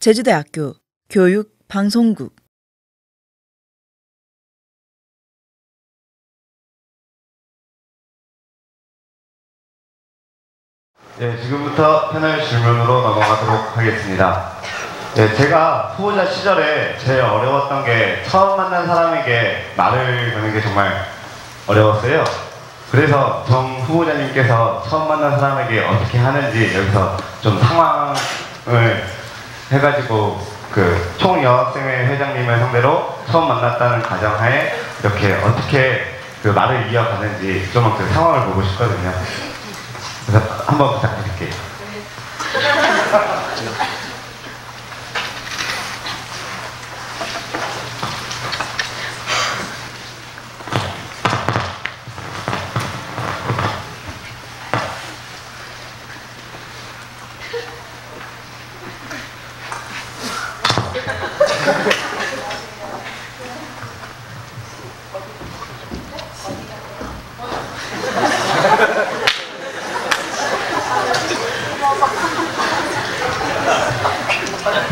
제주대학교 교육방송국 네, 지금부터 패널 질문으로 넘어가도록 하겠습니다. 네, 제가 후보자 시절에 제일 어려웠던 게 처음 만난 사람에게 말을 거는 게 정말 어려웠어요. 그래서 정 후보자님께서 처음 만난 사람에게 어떻게 하는지 여기서 좀 상황을 해가지고 그 총여학생회 회장님을 상대로 처음 만났다는 가정하에 이렇게 어떻게 그 말을 이어가는지 좀 그 상황을 보고 싶거든요. 그래서 한번 부탁드릴게요.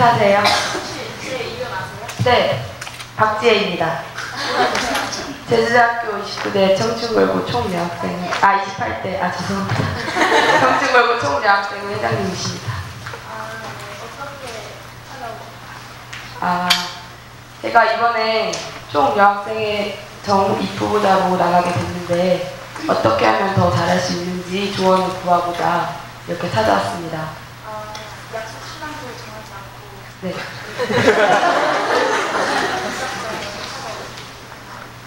안녕하세요. 네, 박지혜입니다. 제주대학교 29대 청춘걸고 총여학생, 28대, 죄송합니다. 청춘걸고 총여학생 회장님이십니다. 제가 이번에 총여학생회 정입후보자로 나가게 됐는데 어떻게 하면 더 잘할 수 있는지 조언을 구하고자 이렇게 찾아왔습니다. 약속 시간도 정하지 않고. 네.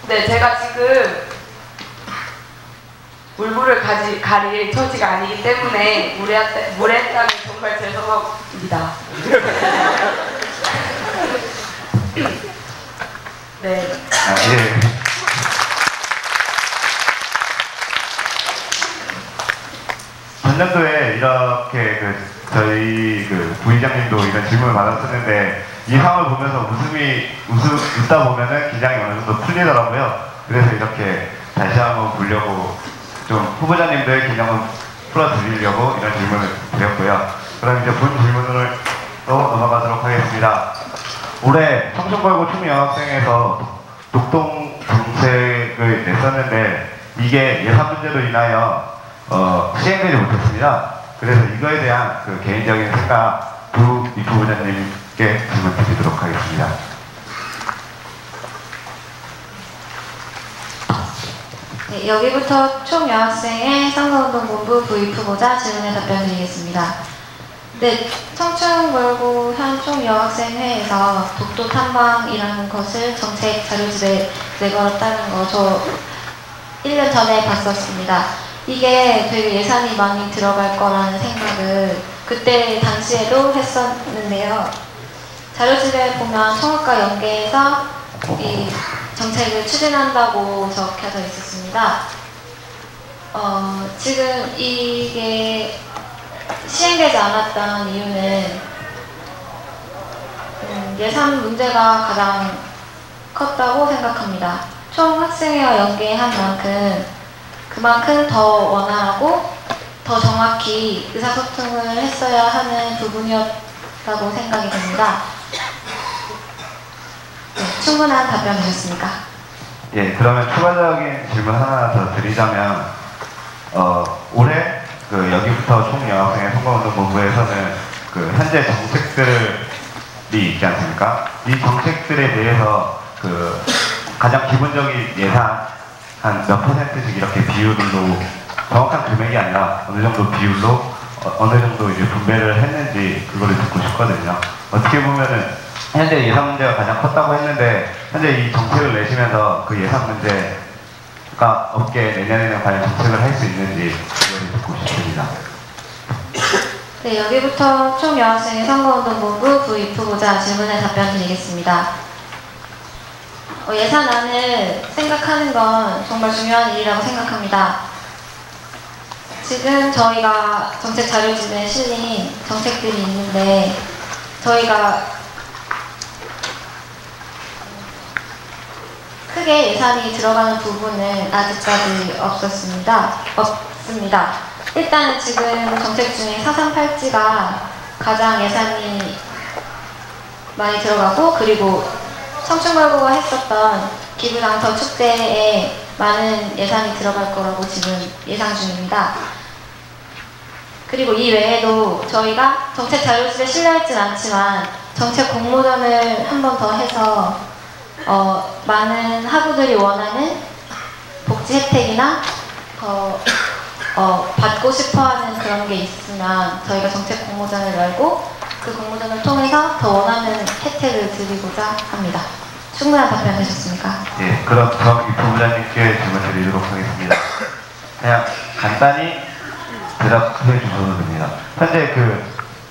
네, 제가 지금 물불을 가릴 처지가 아니기 때문에 무례했다면 정말 죄송합니다. 네. 예. 전년도에 이렇게 저희 부의장님도 이런 질문을 받았었는데 이 상황을 보면서 웃다 보면은 긴장이 어느 정도 풀리더라고요. 그래서 이렇게 다시 한번 보려고 좀 후보자님들의 긴장을 풀어드리려고 이런 질문을 드렸고요. 그럼 이제 본 질문으로 넘어가도록 하겠습니다. 올해 청춘걸고 총여학생에서 독동 정책을 냈었는데 이게 예산 문제로 인하여 시행되지 못했습니다. 그래서 이거에 대한 그 개인적인 생각 이 부부장님께 질문 드리도록 하겠습니다. 네, 여기부터 총여학생회 선거운동본부 부입후보자 질문에 답변드리겠습니다. 네, 청춘걸고 현 총여학생회에서 독도 탐방이라는 것을 정책 자료집에 내걸었다는 거 저 1년 전에 봤었습니다. 이게 되게 예산이 많이 들어갈 거라는 생각을 그때 당시에도 했었는데요. 자료집에 보면 청학과 연계해서 이 정책을 추진한다고 적혀져 있었습니다. 지금 이게 시행되지 않았던 이유는 예산 문제가 가장 컸다고 생각합니다. 총학생회와 연계한 만큼 그만큼 더 원활하고 더 정확히 의사소통을 했어야 하는 부분이었다고 생각이 됩니다. 네, 충분한 답변 되셨습니까? 예, 그러면 추가적인 질문 하나 더 드리자면 올해 여기부터 총여학생회 선거운동본부에서는 현재 정책들이 있지 않습니까? 이 정책들에 대해서 가장 기본적인 예산 한 몇 %씩 이렇게 비율로 정확한 금액이 아니라 어느 정도 비율로 어느 정도 이제 분배를 했는지 그거를 듣고 싶거든요. 어떻게 보면은 현재 예산 문제가 가장 컸다고 했는데 현재 이 정책을 내시면서 그 예산 문제가 없게 내년에는 과연 정책을 할 수 있는지 그거를 듣고 싶습니다. 네, 여기부터 총여학생회 선거운동본부 부입후보자 질문에 답변드리겠습니다. 예산안을 생각하는 건 정말 중요한 일이라고 생각합니다. 지금 저희가 정책 자료집에 실린 정책들이 있는데 저희가 크게 예산이 들어가는 부분은 아직까지 없습니다. 일단 지금 정책 중에 4.3·8지가 가장 예산이 많이 들어가고, 그리고 청춘걸고가 했었던 기부장터 축제에 많은 예산이 들어갈 거라고 지금 예상 중입니다. 그리고 이 외에도 저희가 정책 자료집에 실려있진 않지만 정책 공모전을 한 번 더 해서 많은 학우들이 원하는 복지 혜택이나 받고 싶어하는 그런 게 있으면 저희가 정책 공모전을 열고 그 공모전을 통해서 더 원하는 혜택을 드리고자 합니다. 충분한 답변 되셨습니까? 예, 그럼 정이프 부장님께 질문 드리도록 하겠습니다. 그냥 간단히 대답해 주셔도 됩니다. 현재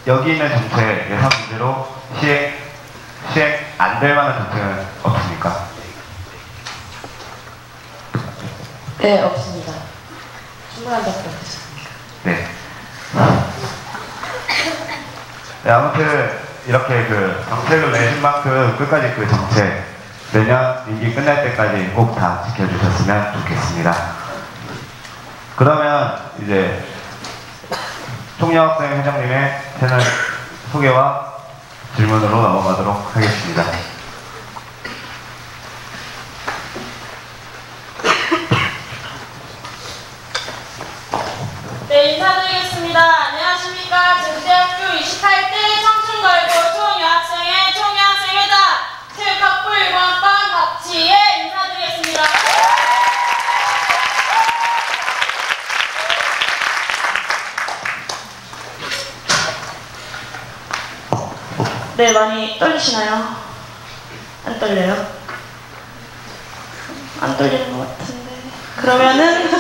여기 있는 정책 예산 문제로 시행 안 될 만한 정책은 없습니까? 네, 없습니다. 충분한 답변 되셨습니까? 네. 네, 아무튼 이렇게 정책을 내신 만큼 끝까지 그 정책 내년 임기 끝날 때까지 꼭 다 지켜주셨으면 좋겠습니다. 그러면 이제 총여학생 회장님의 채널 소개와 질문으로 넘어가도록 하겠습니다. 네, 인사드리겠습니다. 안녕하십니까. 제주대학교 28대 청춘걸고 총여학생회 총여학생회장 체육학부 1번과 박지혜 인사드리겠습니다. 네, 많이 떨리시나요? 안 떨려요? 안 떨리는 것 같은데. 그러면은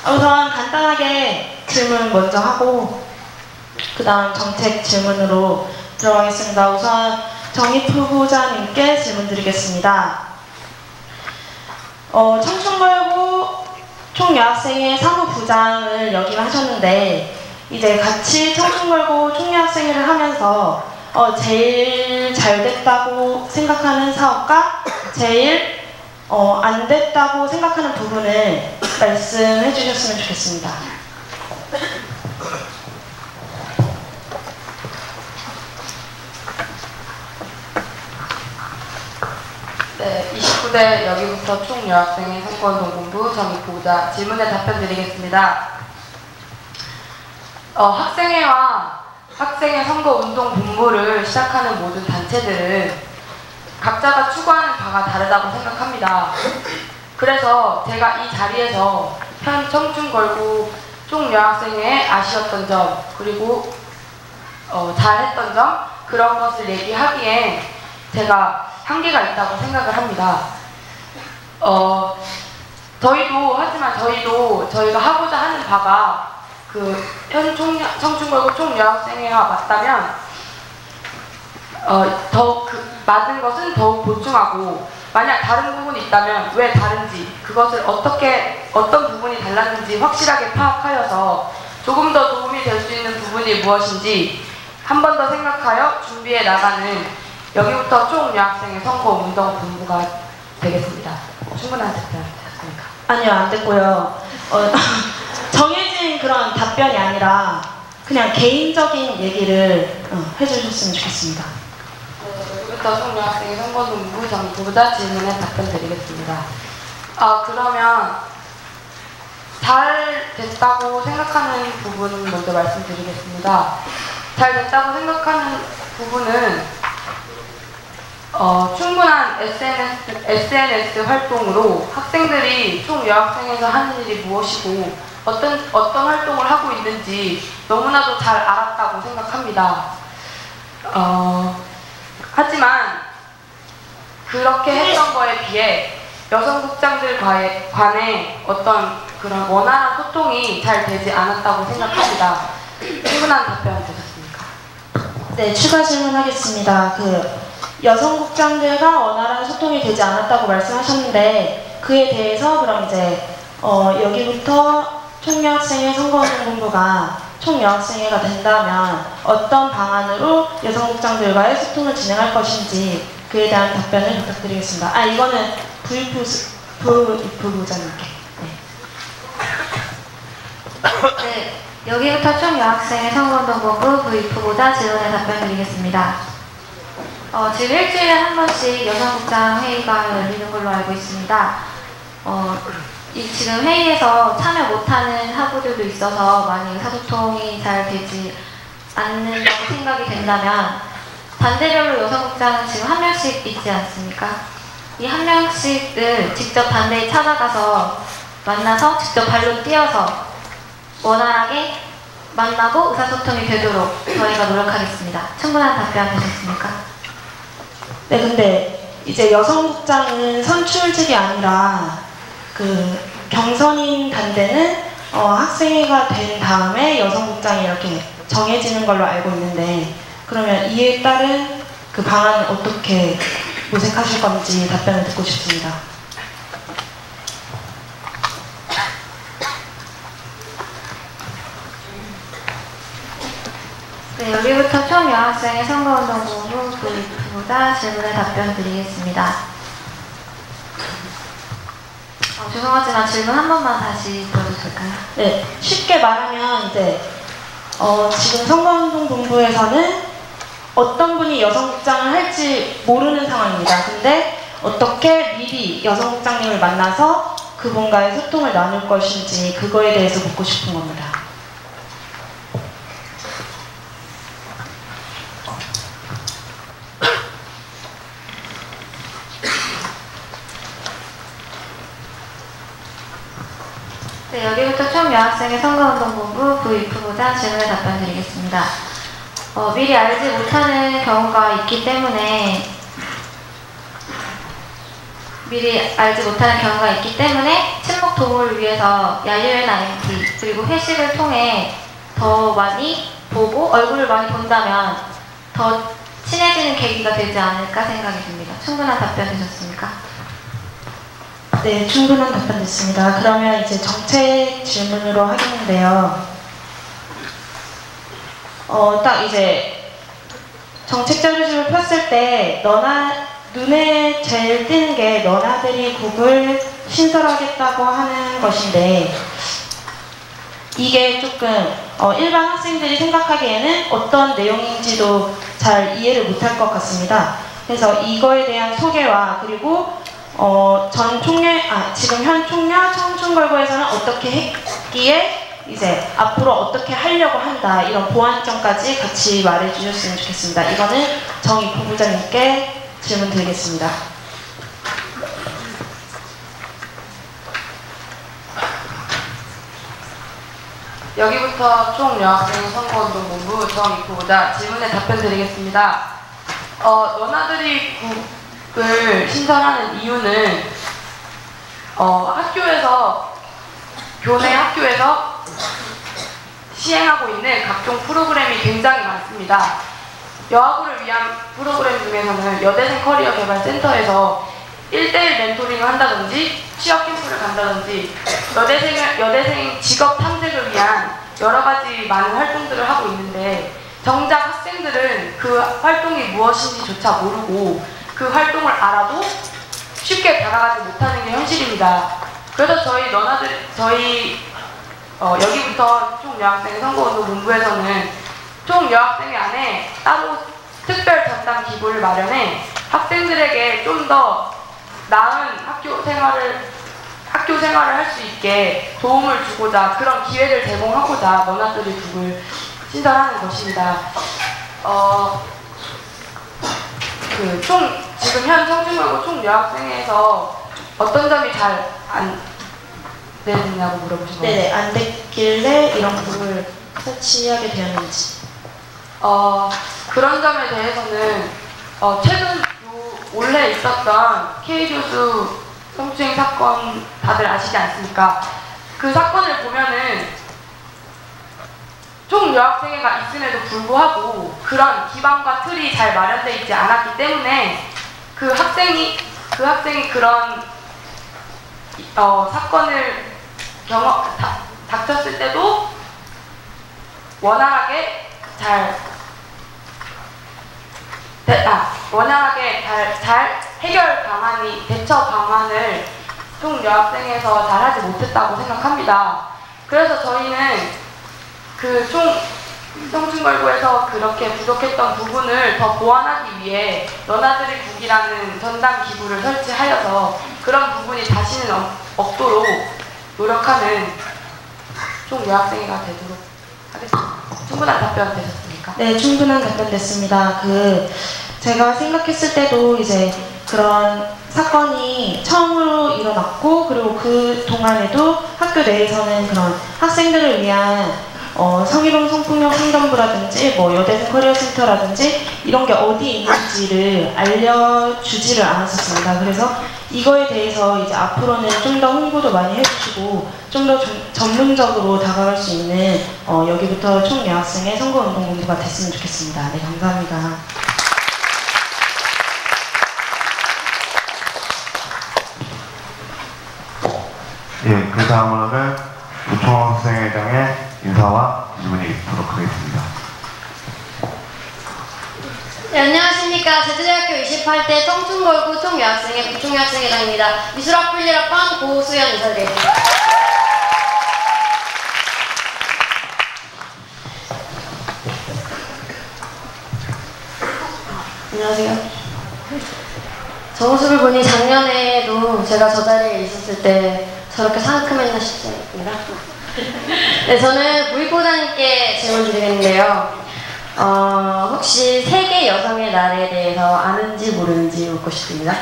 우선 간단하게 질문 먼저 하고 그 다음 정책 질문으로 들어가겠습니다. 우선 정익 후보자님께 질문 드리겠습니다. 청춘걸고 총여학생회 사무부장을 역임하셨는데 이제 같이 청춘걸고 총여학생회를 하면서 제일 잘 됐다고 생각하는 사업과 제일 안 됐다고 생각하는 부분을 말씀해 주셨으면 좋겠습니다. 네, 29대 여기부터 총여학생회 선거운동본부 정익 후보자 질문에 답변 드리겠습니다. 학생회와 학생회 선거운동본부를 시작하는 모든 단체들은 각자가 추구하는 바가 다르다고 생각합니다. 그래서 제가 이 자리에서 현 청춘걸고 총여학생회에 아쉬웠던 점, 그리고 잘했던 점, 그런 것을 얘기하기엔 제가 한계가 있다고 생각을 합니다. 저희도 저희가 하고자 하는 바가 현 청춘걸고 총여학생회와 맞다면 맞은 것은 더욱 보충하고, 만약 다른 부분이 있다면 왜 다른지, 그것을 어떤 부분이 달랐는지 확실하게 파악하여서 조금 더 도움이 될 수 있는 부분이 무엇인지 한 번 더 생각하여 준비해 나가는 여기부터 총여학생회 선거운동본부가 되겠습니다. 충분한 답변 되셨습니까? 아니요, 안 됐고요. 정해진 그런 답변이 아니라 그냥 개인적인 얘기를 해주셨으면 좋겠습니다. 여기부터 총여학생회 선거운동본부 정부보다 질문에 답변 드리겠습니다. 그러면 잘 됐다고 생각하는 부분 먼저 말씀드리겠습니다. 잘 됐다고 생각하는 부분은 충분한 SNS 활동으로 학생들이 총여학생회에서 하는 일이 무엇이고 어떤 활동을 하고 있는지 너무나도 잘 알았다고 생각합니다. 하지만 그렇게 했던 거에 비해 여성국장들 간의 어떤 그런 원활한 소통이 잘 되지 않았다고 생각합니다. 충분한 답변 되셨습니까? 네, 추가 질문하겠습니다. 여성국장들과 원활한 소통이 되지 않았다고 말씀하셨는데 그에 대해서 그럼 이제 여기부터 총여학생회 선거운동본부가 총여학생회가 된다면 어떤 방안으로 여성국장들과의 소통을 진행할 것인지 그에 대한 답변을 부탁드리겠습니다. 이거는 부이프 부장님께. 네, 여기부터 총여학생회 선거운동본부 부이프보다 질문에 답변 드리겠습니다. 지금 일주일에 한 번씩 여성국장 회의가 열리는 걸로 알고 있습니다. 지금 회의에서 참여 못하는 학우들도 있어서 많이 의사소통이 잘 되지 않는다고 생각이 된다면 단대별로 여성국장은 지금 한 명씩 있지 않습니까? 이 한 명씩을 직접 단대에 찾아가서 만나서 직접 발로 뛰어서 원활하게 만나고 의사소통이 되도록 저희가 노력하겠습니다. 충분한 답변 되셨습니까? 네, 근데 이제 여성국장은 선출직이 아니라 그 경선인 단대는 학생회가 된 다음에 여성국장이 이렇게 정해지는 걸로 알고 있는데, 그러면 이에 따른 그 방안을 어떻게 모색하실 건지 답변을 듣고 싶습니다. 네, 여기부터 총 여학생의 선거운동본부 부보다 질문에 답변 드리겠습니다. 죄송하지만 질문 한 번만 다시 들어도 될까요? 네, 쉽게 말하면 이제 지금 선거운동본부에서는 어떤 분이 여성국장을 할지 모르는 상황입니다. 근데 어떻게 미리 여성국장님을 만나서 그분과의 소통을 나눌 것인지 그거에 대해서 묻고 싶은 겁니다. 네, 여기부터 총 여학생의 선거운동본부 부위프보다 질문에 답변 드리겠습니다. 미리 알지 못하는 경우가 있기 때문에 친목 도모를 위해서 야유회나 MT 그리고 회식을 통해 더 많이 보고 얼굴을 많이 본다면 더 친해지는 계기가 되지 않을까 생각이 듭니다. 충분한 답변 되셨습니까? 네, 충분한 답변 됐습니다. 그러면 이제 정책 질문으로 하겠는데요. 딱 이제 정책 자료집을 폈을 때 눈에 제일 띄는 게 너나들이 국을 신설하겠다고 하는 것인데, 이게 조금 일반 학생들이 생각하기에는 어떤 내용인지도 잘 이해를 못할 것 같습니다. 그래서 이거에 대한 소개와 그리고 지금 현 총려 청춘걸고에서는 어떻게 했기에 이제 앞으로 어떻게 하려고 한다, 이런 보완점까지 같이 말해 주셨으면 좋겠습니다. 이거는 정희 부부장님께 질문 드리겠습니다. 여기부터 총 여학생 선거운동본부 정희 부부장 질문에 답변 드리겠습니다. 너나들이 국을 신설하는 이유는 교내 학교에서 시행하고 있는 각종 프로그램이 굉장히 많습니다. 여학우를 위한 프로그램 중에서는 여대생 커리어 개발 센터에서 1대1 멘토링을 한다든지 취업 캠프를 간다든지 여대생 직업 탐색을 위한 여러 가지 많은 활동들을 하고 있는데, 정작 학생들은 그 활동이 무엇인지조차 모르고 그 활동을 알아도 쉽게 다가가지 못하는 게 현실입니다. 그래서 여기부터 총 여학생 선거운동본부에서는 총 여학생회 안에 따로 특별 전담 기구를 마련해 학생들에게 좀 더 나은 학교 생활을 할 수 있게 도움을 주고자, 그런 기회를 제공하고자 너나들이 국을 신설하는 것입니다. 지금 현 청춘걸고 총 여학생회에서 어떤 점이 잘 안 되느냐고 물어보신 거예요? 네네, 안 됐길래 이런 국을 설치하게 되었는지. 그런 점에 대해서는 최근 올해 있었던 K교수 성추행 사건 다들 아시지 않습니까? 그 사건을 보면은 총 여학생회가 있음에도 불구하고 그런 기반과 틀이 잘 마련되어 있지 않았기 때문에 그 학생이 그런 사건을 닥쳤을 때도 원활하게 잘 대처 방안을 총 여학생에서 잘 하지 못했다고 생각합니다. 그래서 저희는 그 총 성충걸고에서 그렇게 부족했던 부분을 더 보완하기 위해 너나들의 국이라는 전당 기구를 설치하여서 그런 부분이 다시는 없도록 노력하는 총여학생회가 되도록 하겠습니다. 충분한 답변 되셨습니까? 네, 충분한 답변 됐습니다. 제가 생각했을 때도 이제 그런 사건이 처음으로 일어났고, 그리고 그 동안에도 학교 내에서는 그런 학생들을 위한 성희롱 성폭력 상담부라든지 여대생 커리어 센터라든지 이런 게 어디 있는지를 알려주지를 않았었습니다. 그래서 이거에 대해서 이제 앞으로는 좀 더 홍보도 많이 해주시고 좀 더 전문적으로 다가갈 수 있는 여기부터 총여학생회 선거운동본부가 됐으면 좋겠습니다. 네, 감사합니다. 예, 그 다음으로는 부총학생회장의 인사와 질문이 있도록 하겠습니다. 네, 안녕하십니까. 제주대학교 28대 청춘걸고 총여학생회 부총여학생회장입니다. 미술학부 1학번 고수연 이사드리겠습니다. 안녕하세요. 저 모습을 보니 작년에도 제가 저 자리에 있었을 때 저렇게 상큼했나 싶습니다. 네, 저는 부익부장님께 질문 드리겠는데요. 혹시 세계 여성의 날에 대해서 아는지 모르는지 묻고 싶습니다.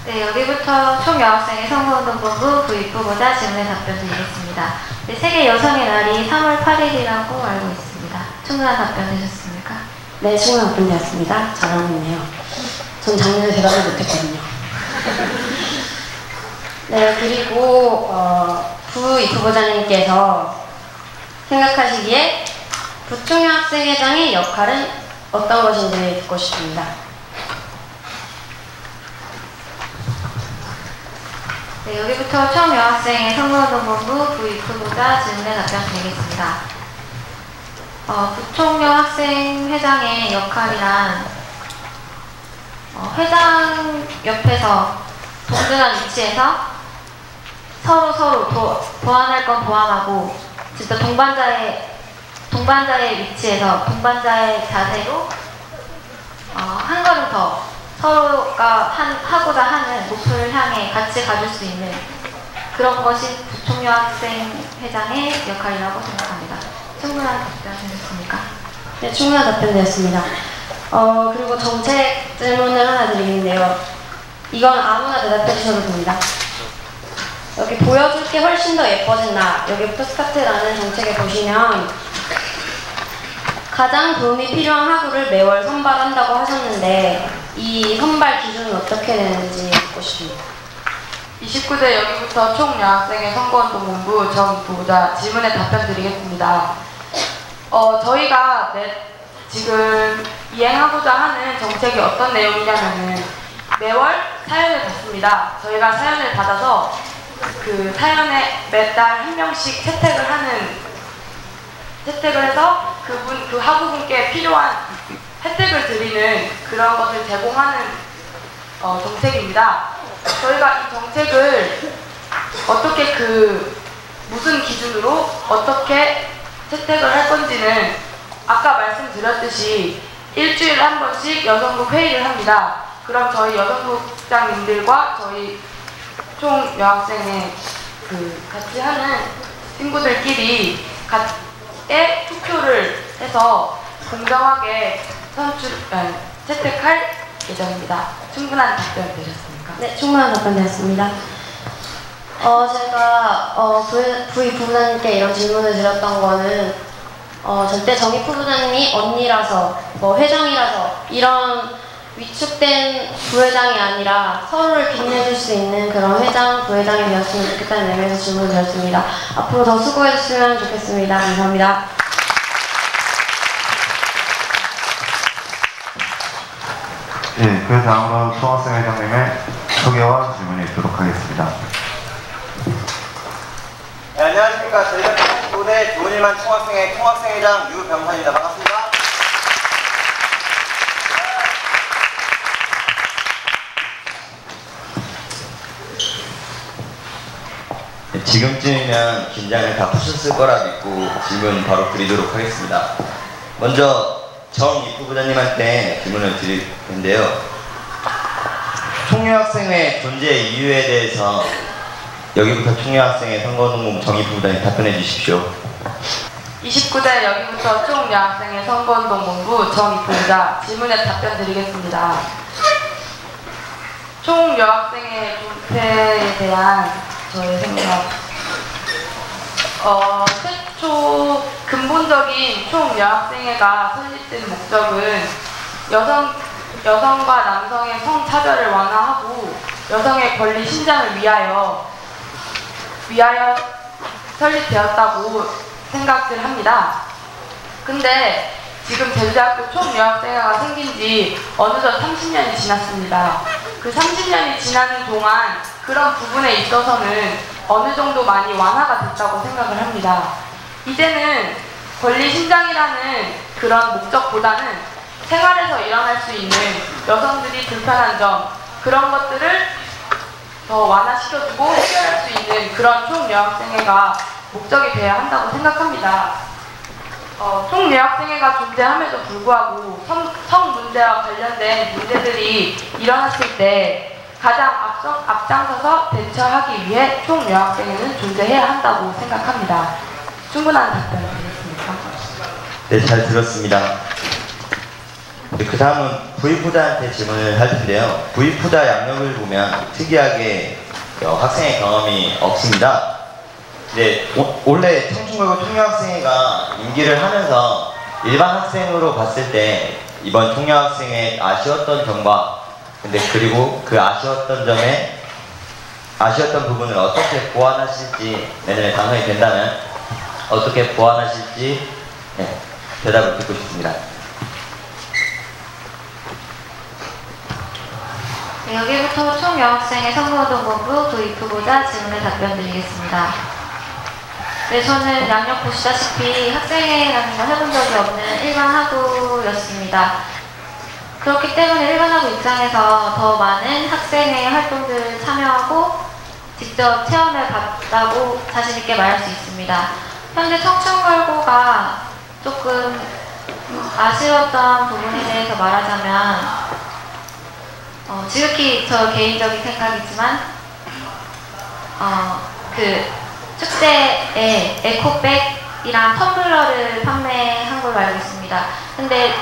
네, 여기부터 총여학생회 선거운동본부 부익부보다 질문에 답변 드리겠습니다. 네, 세계 여성의 날이 3월 8일이라고 알고 있습니다. 충분한 답변 되셨습니까? 네, 충분한 답변 되었습니다. 잘하고 있네요. 전 작년에 대답을 못했거든요. 네, 그리고 부익부부장님께서 생각하시기에 부총여학생회장의 역할은 어떤 것인지 듣고 싶습니다. 네, 여기부터 총여학생회 선거운동본부 부익부보다 질문에 답변 드리겠습니다. 부총여학생회장의 역할이란 회장 옆에서 동등한 위치에서 서로 보완할 건 보완하고 진짜 동반자의 위치에서 동반자의 자세로 한 걸음 더 서로가 하고자 하는 목표를 향해 같이 가줄 수 있는 그런 것이 부총여학생회장의 역할이라고 생각합니다. 충분한 답변 되셨습니까? 네, 충분한 답변 되었습니다. 그리고 정책 질문을 하나 드리겠는데요. 이건 아무나 대답해 주셔도 됩니다. 여기 보여줄 게 훨씬 더 예뻐진 나, 여기부터 스타트라는 정책에 보시면 가장 도움이 필요한 학우를 매월 선발한다고 하셨는데 이 선발 기준은 어떻게 되는지 묻고 싶습니다. 29대 여기부터 총여학생회 선거운동본부 전 부부자 질문에 답변 드리겠습니다. 저희가 지금 이행하고자 하는 정책이 어떤 내용이냐면은 매월 사연을 받습니다. 저희가 사연을 받아서 그 사연에 매달 한 명씩 채택을 해서 그 학우분께 필요한 혜택을 드리는 그런 것을 제공하는 정책입니다. 저희가 이 정책을 어떻게 무슨 기준으로 어떻게 채택을 할 건지는 아까 말씀드렸듯이 일주일에 한 번씩 여성국 회의를 합니다. 그럼 저희 여성국장님들과 저희 총 여학생회 같이 하는 친구들끼리 투표를 해서 공정하게 채택할 예정입니다. 충분한 답변 되셨습니까? 네, 충분한 답변 되었습니다. 제가 부부장님께 이런 질문을 드렸던 거는 절대 정희 부부장님이 언니라서 회장이라서 이런 위축된 부회장이 아니라 서로를 빛내줄 수 있는 그런 회장, 부회장이 되었으면 좋겠다는 의미에서 질문을 드렸습니다. 앞으로 더 수고해주시면 좋겠습니다. 감사합니다. 예, 그 다음으로 총학생회장님의 소개와 질문이 있도록 하겠습니다. 네, 안녕하십니까. 저희가 19대 좋은 일만 총학생회 총학생회장 유병선입니다. 반갑습니다. 지금쯤이면 긴장을 다 푸셨을 거라 믿고 질문 바로 드리도록 하겠습니다. 먼저 정익부 부장님한테 질문을 드릴 텐데요. 총여학생회 존재 이유에 대해서 여기부터 총여학생회 선거운동본부 정익부 부장님 답변해 주십시오. 29대 여기부터 총여학생회 선거운동본부 정익부 부장 질문에 답변 드리겠습니다. 총여학생회 존폐에 대한 저의 생각. 최초 근본적인 총여학생회가 설립된 목적은 여성과 남성의 성차별을 완화하고 여성의 권리 신장을 위하여 설립되었다고 생각을 합니다. 근데 지금 제주대학교 총여학생회가 생긴 지 어느덧 30년이 지났습니다. 그 30년이 지나는 동안 그런 부분에 있어서는 어느 정도 많이 완화가 됐다고 생각을 합니다. 이제는 권리 신장이라는 그런 목적보다는 생활에서 일어날 수 있는 여성들이 불편한 점, 그런 것들을 더 완화시켜주고 해결할 수 있는 그런 총여학생회가 목적이 되어야 한다고 생각합니다. 총여학생회가 존재함에도 불구하고 성 문제와 관련된 문제들이 일어났을 때 가장 앞장서서 대처하기 위해 총여학생회는 존재해야 한다고 생각합니다. 충분한 답변을 드리겠습니까? 네, 잘 들었습니다. 그 다음은 부의부자한테 질문을 할 텐데요. 부의부자 양력을 보면 특이하게 학생의 경험이 없습니다. 네, 원래 청춘고교 총여학생회가 임기를 하면서 일반 학생으로 봤을 때 이번 총여학생회 아쉬웠던 점과 그리고 그 아쉬웠던 부분을 어떻게 보완하실지, 내년에 당선이 된다면 어떻게 보완하실지 대답을 듣고 싶습니다. 네, 여기부터 총여학생회 선거운동본부 부의부보자 질문에 답변 드리겠습니다. 네, 저는 양력 보시다시피 학생회라는 걸 해본 적이 없는 일반 학우였습니다. 그렇기 때문에 일반 학우 입장에서 더 많은 학생회 활동들을 참여하고 직접 체험을 받았다고 자신있게 말할 수 있습니다. 현재 청춘걸고가 조금 아쉬웠던 부분에 대해서 말하자면 지극히 저 개인적인 생각이지만 그 축제에 에코백이랑 텀블러를 판매한 걸로 알고 있습니다. 근데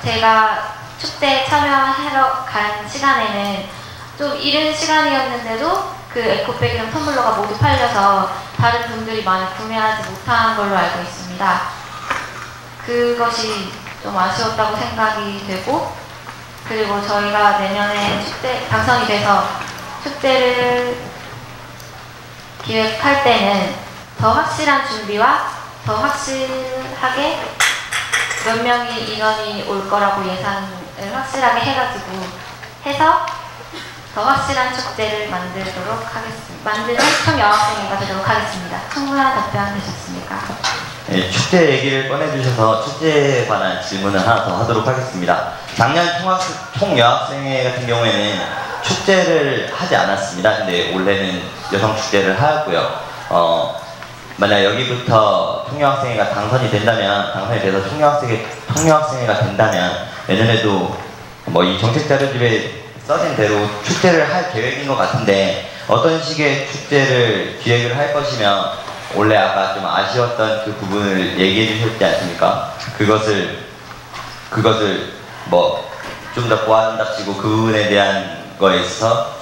제가 축제에 참여하러 간 시간에는 좀 이른 시간이었는데도 그 에코백이랑 텀블러가 모두 팔려서 다른 분들이 많이 구매하지 못한 걸로 알고 있습니다. 그것이 좀 아쉬웠다고 생각이 되고, 그리고 저희가 내년에 당선이 돼서 축제를 기획할 때는 더 확실한 준비와 더 확실하게 몇 명의 인원이 올 거라고 예상을 확실하게 해서 더 확실한 축제를 만들도록 하겠습니다. 만드는 총여학생회가 되도록 하겠습니다. 충분한 답변 되셨습니까? 네, 축제 얘기를 꺼내주셔서 축제에 관한 질문을 하나 더 하도록 하겠습니다. 작년 총여학생회 같은 경우에는 축제를 하지 않았습니다. 근데 올해는 여성축제를 하였고요. 만약 여기부터 총여학생회가 당선이 돼서 총여학생회가 된다면 내년에도 이 정책자료집에 써진 대로 축제를 할 계획인 것 같은데, 어떤 식의 축제를 기획을 할 것이며, 원래 아까 좀 아쉬웠던 그 부분을 얘기해 주셨지 않습니까? 그것을 좀 더 보완답시고 그 부분에 대한 거에 있어서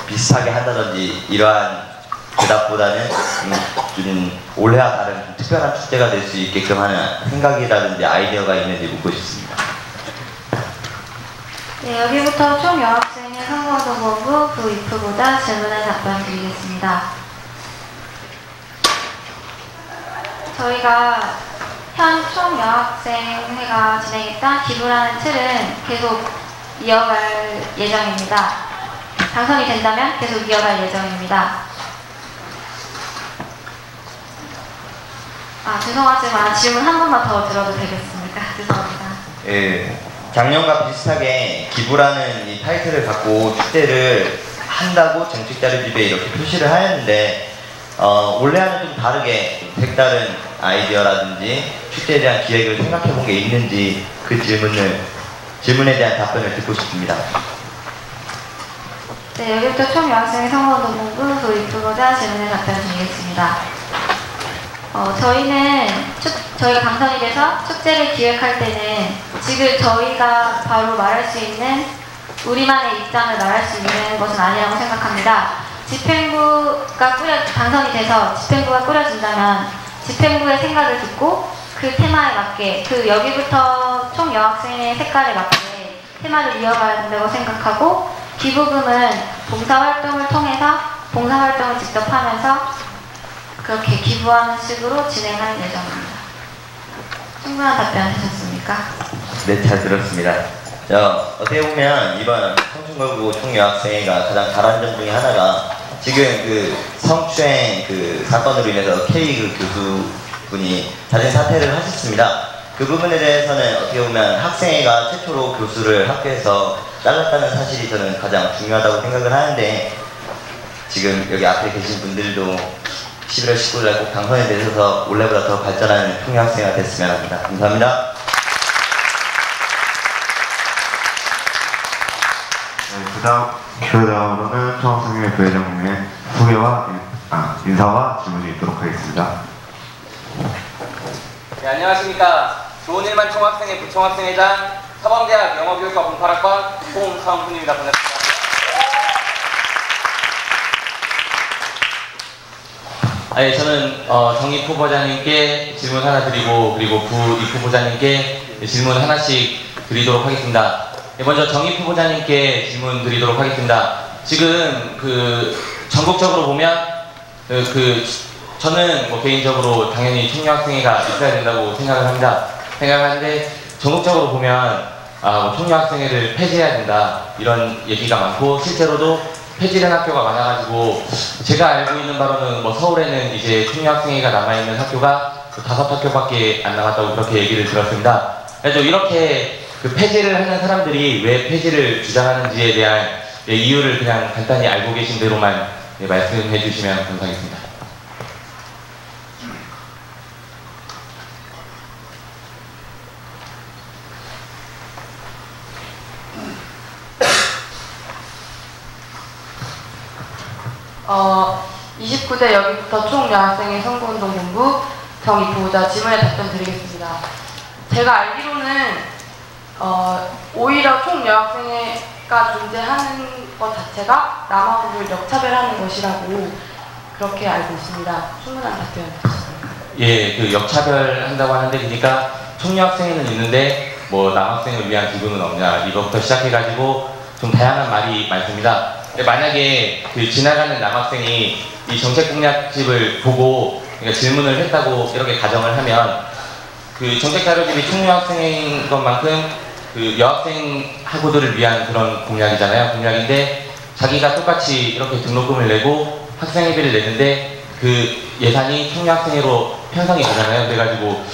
비슷하게 한다든지 이러한 대답보다는 좀 올해와 다른 좀 특별한 축제가 될 수 있게끔 하는 생각이라든지 아이디어가 있는지 묻고 싶습니다. 네, 여기부터 총여학생회 선거운동본부 부의부보자 질문에 답변 드리겠습니다. 저희가 현 총여학생회가 진행했던 기부라는 틀은 계속 이어갈 예정입니다. 당선이 된다면 계속 이어갈 예정입니다. 죄송하지만 질문 한 번만 더 들어도 되겠습니까? 죄송합니다. 예, 작년과 비슷하게 기부라는 이 타이틀을 갖고 축제를 한다고 정책자료집에 이렇게 표시를 하였는데, 원래와는 좀 다르게 좀 색다른 아이디어라든지 축제에 대한 기획을 생각해 본 게 있는지 그 질문에 대한 답변을 듣고 싶습니다. 네, 여기부터 총 여학생회 선거운동본부 도입부로자 질문에 답변드리겠습니다. 저희가 당선이 돼서 축제를 기획할 때는 지금 저희가 바로 말할 수 있는 우리만의 입장을 말할 수 있는 것은 아니라고 생각합니다. 당선이 돼서 집행부가 꾸려진다면 집행부의 생각을 듣고 그 테마에 맞게 여기부터 총 여학생의 색깔에 맞게 테마를 이어가야 된다고 생각하고 기부금은 봉사활동을 통해서 봉사활동을 직접 하면서 그렇게 기부하는 식으로 진행할 예정입니다. 충분한 답변 되셨습니까? 네, 잘 들었습니다. 어떻게 보면 이번 청춘걸고 총여학생회가 가장 잘한 점 중에 하나가 지금 그 성추행 그 사건으로 인해서 K 그 교수분이 자진 사퇴를 하셨습니다. 그 부분에 대해서는 어떻게 보면 학생회가 최초로 교수를 학교에서 잘랐다는 사실이 저는 가장 중요하다고 생각을 하는데 지금 여기 앞에 계신 분들도 11월 19일 꼭 당선이 되셔서 올해보다 더 발전하는 총여학생회가 됐으면 합니다. 감사합니다. 네, 그 다음으로는 총학생회 부회장님의 인사와 질문이 있도록 하겠습니다. 네, 안녕하십니까. 좋은 일만 총학생회 부총학생회장 서범대학 영어교육과 분파학번 홍성훈입니다. 반갑습니다. 저는 정입 후보자님께 질문 하나 드리고 그리고 부입 후보자님께 질문 하나씩 드리도록 하겠습니다. 먼저 정입 후보자님께 질문 드리도록 하겠습니다. 지금 전국적으로 보면 저는 개인적으로 당연히 총여학생회가 있어야 된다고 생각하는데 전국적으로 보면 총여학생회를 폐지해야 된다 이런 얘기가 많고 실제로도 폐지된 학교가 많아가지고 제가 알고 있는 바로는 서울에는 이제 총여학생회가 남아있는 학교가 5학교밖에 안 남았다고 그렇게 얘기를 들었습니다. 그래서 이렇게 폐지를 하는 사람들이 왜 폐지를 주장하는지에 대한 이유를 그냥 간단히 알고 계신 대로만 말씀해 주시면 감사하겠습니다. 어, 29대 여기부터 총여학생회 선거운동본부 정입부호자 질문에 답변 드리겠습니다. 제가 알기로는 오히려 총여학생회가 존재하는 것 자체가 남하부를 역차별하는 것이라고 그렇게 알고 있습니다. 충분한 답변 주셨습니다. 예, 역차별한다고 하는데 그러니까 총여학생회는 있는데 남학생을 위한 기부는 없냐 이것부터 시작해가지고 좀 다양한 말이 많습니다. 근데 만약에 지나가는 남학생이 이 정책공약집을 보고 그러니까 질문을 했다고 이렇게 가정을 하면 정책자료집이 총여학생회인 것만큼 여학생 학우들을 위한 그런 공약이잖아요. 공약인데 자기가 똑같이 이렇게 등록금을 내고 학생회비를 내는데 그 예산이 총여학생회로 편성이 되잖아요. 그래가지고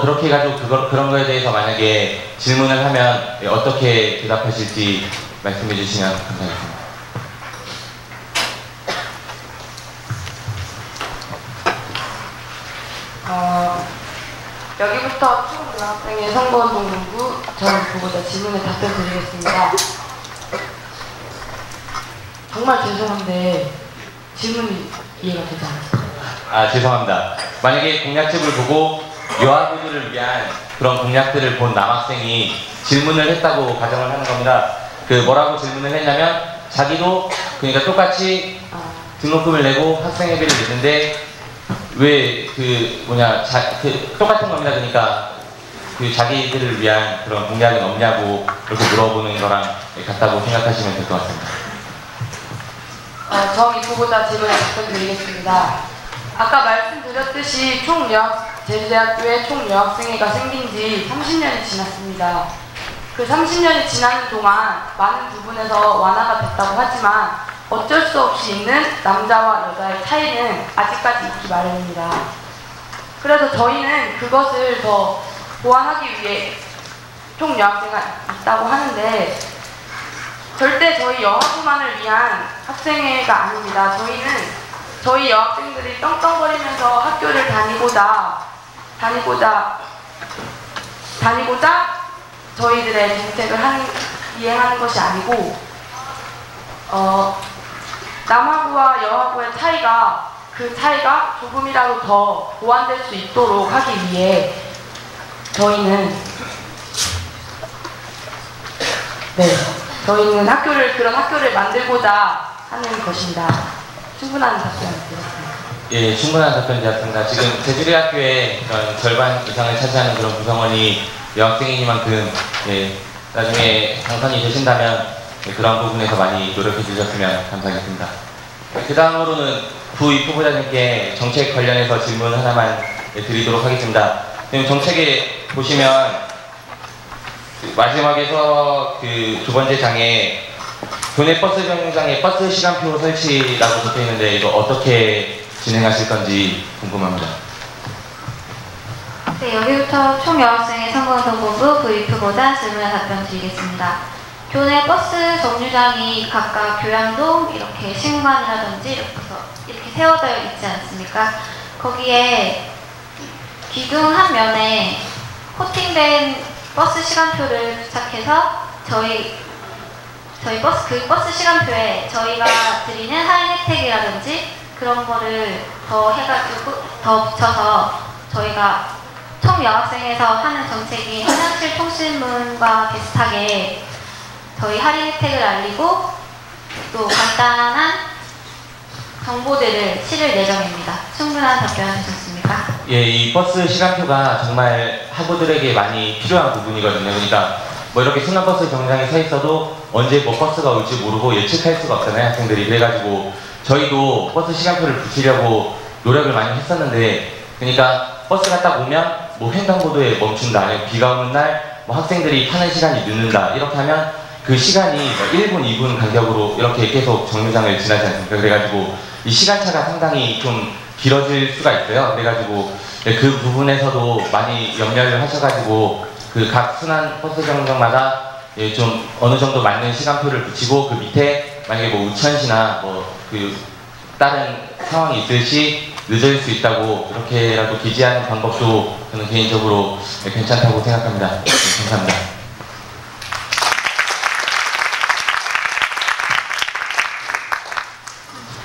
그렇게 해가지고 그런 거에 대해서 만약에 질문을 하면 어떻게 대답하실지 말씀해 주시면 감사하겠습니다. 여기부터 총여학생회 선거운동본부 정입부호자 질문에 답변 드리겠습니다. 정말 죄송한데 질문이 이해가 되지 않았습니다. 죄송합니다. 만약에 공약집을 보고 여학우들을 위한 그런 공약들을 본 남학생이 질문을 했다고 가정을 하는 겁니다. 뭐라고 질문을 했냐면 자기도 그러니까 똑같이 등록금을 내고 학생회비를 냈는데 왜 똑같은 겁니다. 그러니까 자기들을 위한 그런 공약은 없냐고 이렇게 물어보는 거랑 같다고 생각하시면 될 것 같습니다. 정입부호자 질문에 답변 드리겠습니다. 아까 말씀드렸듯이 제주대학교에 총여학생회가 생긴 지 30년이 지났습니다. 그 30년이 지나는 동안 많은 부분에서 완화가 됐다고 하지만 어쩔 수 없이 있는 남자와 여자의 차이는 아직까지 있기 마련입니다. 그래서 저희는 그것을 더 보완하기 위해 총여학생회가 있다고 하는데 절대 저희 여학부만을 위한 학생회가 아닙니다. 저희는 저희 여학생들이 떵떵거리면서 학교를 다니고자 저희들의 정책을 이행하는 것이 아니고 남하부와 여하부의 그 차이가 조금이라도 더 보완될 수 있도록 하기 위해 저희는 그런 학교를 만들고자 하는 것입니다. 충분한 답변이었습니다. 예, 충분한 답변이었습니다. 지금 제주대학교에 그런 절반 이상을 차지하는 그런 구성원이 여학생이니만큼 나중에 당선이 되신다면 그런 부분에서 많이 노력해 주셨으면 감사하겠습니다. 그 다음으로는 부입 후보자님께 정책 관련해서 질문 하나만 드리도록 하겠습니다. 지금 정책에 보시면 마지막에서 그 두 번째 장에 교내 버스 정류장에 버스 시간표 설치라고 적혀 있는데 이거 어떻게 진행하실 건지 궁금합니다. 네, 여기부터 총여학생의 선거운동본부 부입 후보자 질문에 답변 드리겠습니다. 교내 버스 정류장이 각각 교양동 이렇게 신관이라든지 이렇게 세워져 있지 않습니까? 거기에 기둥 한 면에 코팅된 버스 시간표를 부착해서 저희 버스 시간표에 저희가 드리는 할인 혜택이라든지 그런 거를 더 붙여서 저희가 총여학생에서 하는 정책인 화장실 통신문과 비슷하게 저희 할인 혜택을 알리고 또 간단한 정보들을 실을 예정입니다. 충분한 답변 해주셨습니까? 예, 이 버스 시간표가 정말 학우들에게 많이 필요한 부분이거든요. 그러니까 뭐 이렇게 순환버스 정류장에 서 있어도 언제 뭐 버스가 올지 모르고 예측할 수가 없잖아요, 학생들이. 그래가지고 저희도 버스 시간표를 붙이려고 노력을 많이 했었는데, 그러니까 버스가 딱 오면 뭐 횡단보도에 멈춘다, 아니면 비가 오는 날 뭐 학생들이 타는 시간이 늦는다, 이렇게 하면 그 시간이 1분, 2분 간격으로 이렇게 계속 정류장을 지나지 않습니까? 그래가지고 이 시간차가 상당히 좀 길어질 수가 있어요. 그래가지고 그 부분에서도 많이 염려를 하셔가지고 그 각 순환 버스 정류장마다 좀 어느 정도 맞는 시간표를 붙이고 그 밑에 만약에 뭐 우천시나 뭐 그 다른 상황이 있을 시 늦을 수 있다고 이렇게라도 기재하는 방법도 저는 개인적으로 괜찮다고 생각합니다. 감사합니다.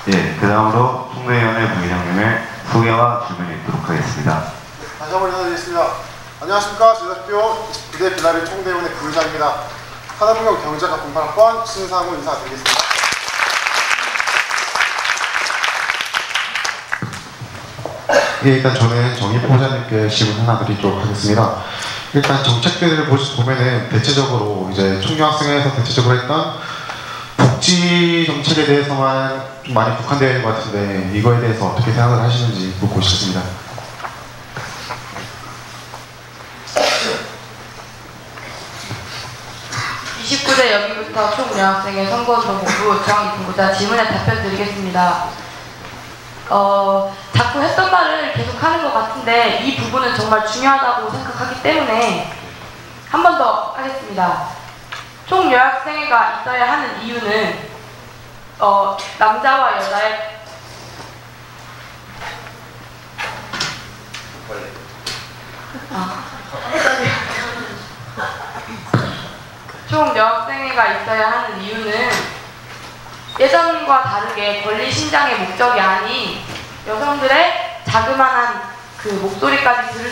예, 그 다음으로 총대위원회 부회장님의 소개와 질문이 있도록 하겠습니다. 다시 한번 인사드리겠습니다. 안녕하십니까. 제주대학교 29대 빌라리 총대위원회 부회장입니다. 하나문경 경제학과 공판학번 신상우 인사드리겠습니다. 예, 일단 저는 정희 후보자님께 질문 하나 드리도록 하겠습니다. 일단 정책들을 보면은 대체적으로 이제 총여학생회에서 대체적으로 했던 복지 정책에 대해서만 좀 많이 국한되어 있는 것 같은데 이거에 대해서 어떻게 생각을 하시는지 묻고 싶습니다. 여기부터 총여학생의 선거운동본부 정희 본부자 질문에 답변 드리겠습니다. 자꾸 했던 말을 계속 하는 것 같은데 이 부분은 정말 중요하다고 생각하기 때문에 한 번 더 하겠습니다. 총여학생회가 있어야 하는 이유는 남자와 여자의 총여학생회가 있어야 하는 이유는 예전과 다르게 권리 신장의 목적이 아닌 여성들의 자그마한 그 목소리까지 들을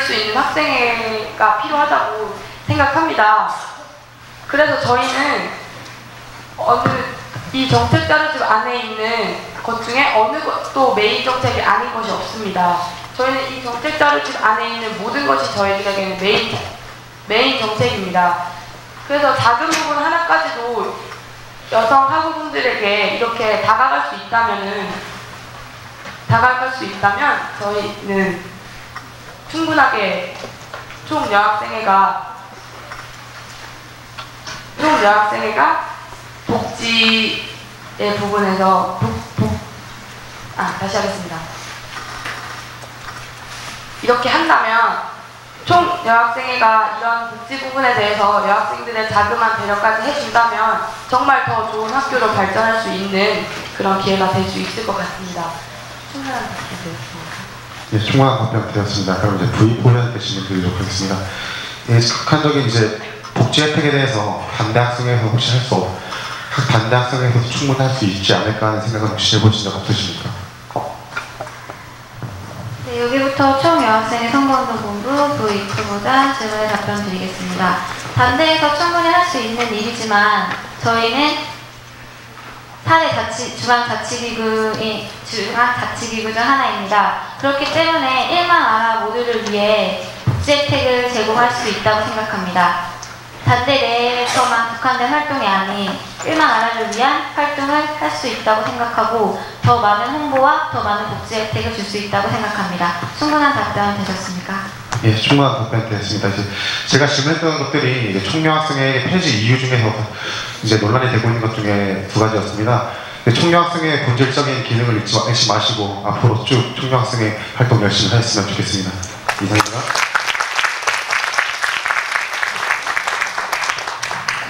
수 있는 학생회가 필요하다고 생각합니다. 그래서 저희는 이 정책 자료집 안에 있는 것 중에 어느 것도 메인 정책이 아닌 것이 없습니다. 저희는 이 정책 자료집 안에 있는 모든 것이 저희들에게는 메인 정책입니다. 그래서 작은 부분 하나까지도 여성 학우분들에게 이렇게 다가갈 수 있다면 저희는 충분하게 총여학생회가 복지의 부분에서 다시 하겠습니다. 이렇게 한다면 총여학생회가 이런 복지 부분에 대해서 여학생들의 자그마한 배려까지 해준다면 정말 더 좋은 학교로 발전할 수 있는 그런 기회가 될 수 있을 것 같습니다. 충분한 답변 드렸습니다. 예, 충분한 답변 드렸습니다. 그럼 이제 V4에 질문 드리도록 하겠습니다. 예, 극한적인 이제 복지 혜택에 대해서 반대 학생에서 혹시 반대 학생에서도 충분히 할 수 있지 않을까 하는 생각은 혹시 해보신 적 없으십니까? 네, 여기부터 총 여학생의 선거운동본부 V2보다 질문에 답변 드리겠습니다. 반대해서 충분히 할 수 있는 일이지만 저희는 중앙자치기구 중 하나입니다. 그렇기 때문에 1만 아라 모두를 위해 복지 혜택을 제공할 수 있다고 생각합니다. 반대 내에서만 국한된 활동이 아닌 1만 아라를 위한 활동을 할 수 있다고 생각하고 더 많은 홍보와 더 많은 복지 혜택을 줄 수 있다고 생각합니다. 충분한 답변 되셨습니까? 예, 충분한 답변 드렸습니다. 이제 제가 질문했던 것들이 이제 총여학생의 폐지 이유 중에서 이제 논란이 되고 있는 것 중에 두 가지였습니다. 총여학생의 본질적인 기능을 잊지 마시고 앞으로 쭉 총여학생의 활동 열심히 하셨으면 좋겠습니다. 이상입니다.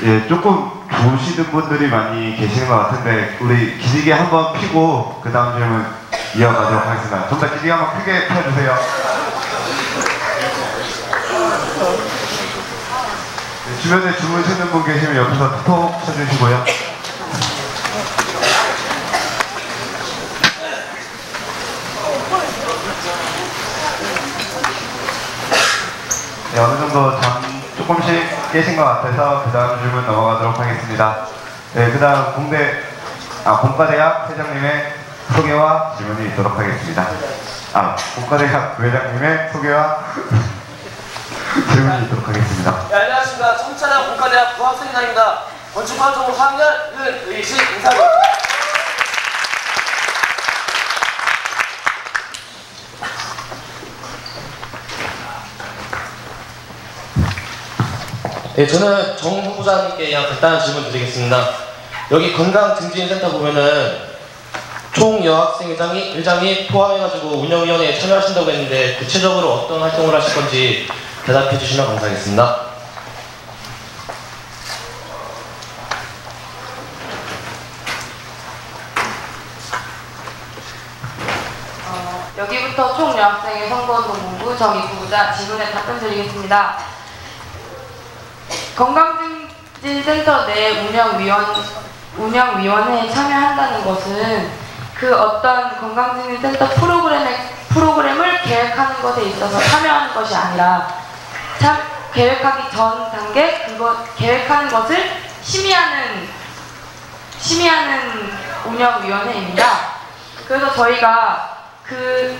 예, 조금 좋으시는 분들이 많이 계시는 것 같은데 우리 기지개 한번 피고 그 다음 질문 이어가도록 하겠습니다. 좀 더 기지개 한번 크게 펴주세요. 네, 주변에 주무시는 분 계시면 옆에서 톡 쳐주시고요. 네, 어느 정도 조금씩 깨신 것 같아서 그 다음 질문 넘어가도록 하겠습니다. 네, 그 다음 공과대학 회장님의 소개와 질문이 있도록 하겠습니다. 공과대학 부회장님의 소개와 질문이 있도록 하겠습니다. 네, 안녕하십니까. 청차장 공과대학 부학생회장입니다. 건축과정 4학년 윤의식 인사드립니다. 네, 저는 정 후보자님께 그냥 간단한 질문 드리겠습니다. 여기 건강증진센터 보면은 총 여학생회장이 포함해가지고 운영위원회에 참여하신다고 했는데 구체적으로 어떤 활동을 하실 건지 대답해 주시면 감사하겠습니다. 여기부터 총 여학생의 선거운동본부 정입부부자 질문에 답변 드리겠습니다. 건강증진센터 내 운영위원회에 참여한다는 것은 그 어떤 건강증진센터 프로그램을 계획하는 것에 있어서 참여하는 것이 아니라 계획하기 전 단계 계획하는 것을 심의하는 운영위원회입니다. 그래서 저희가 그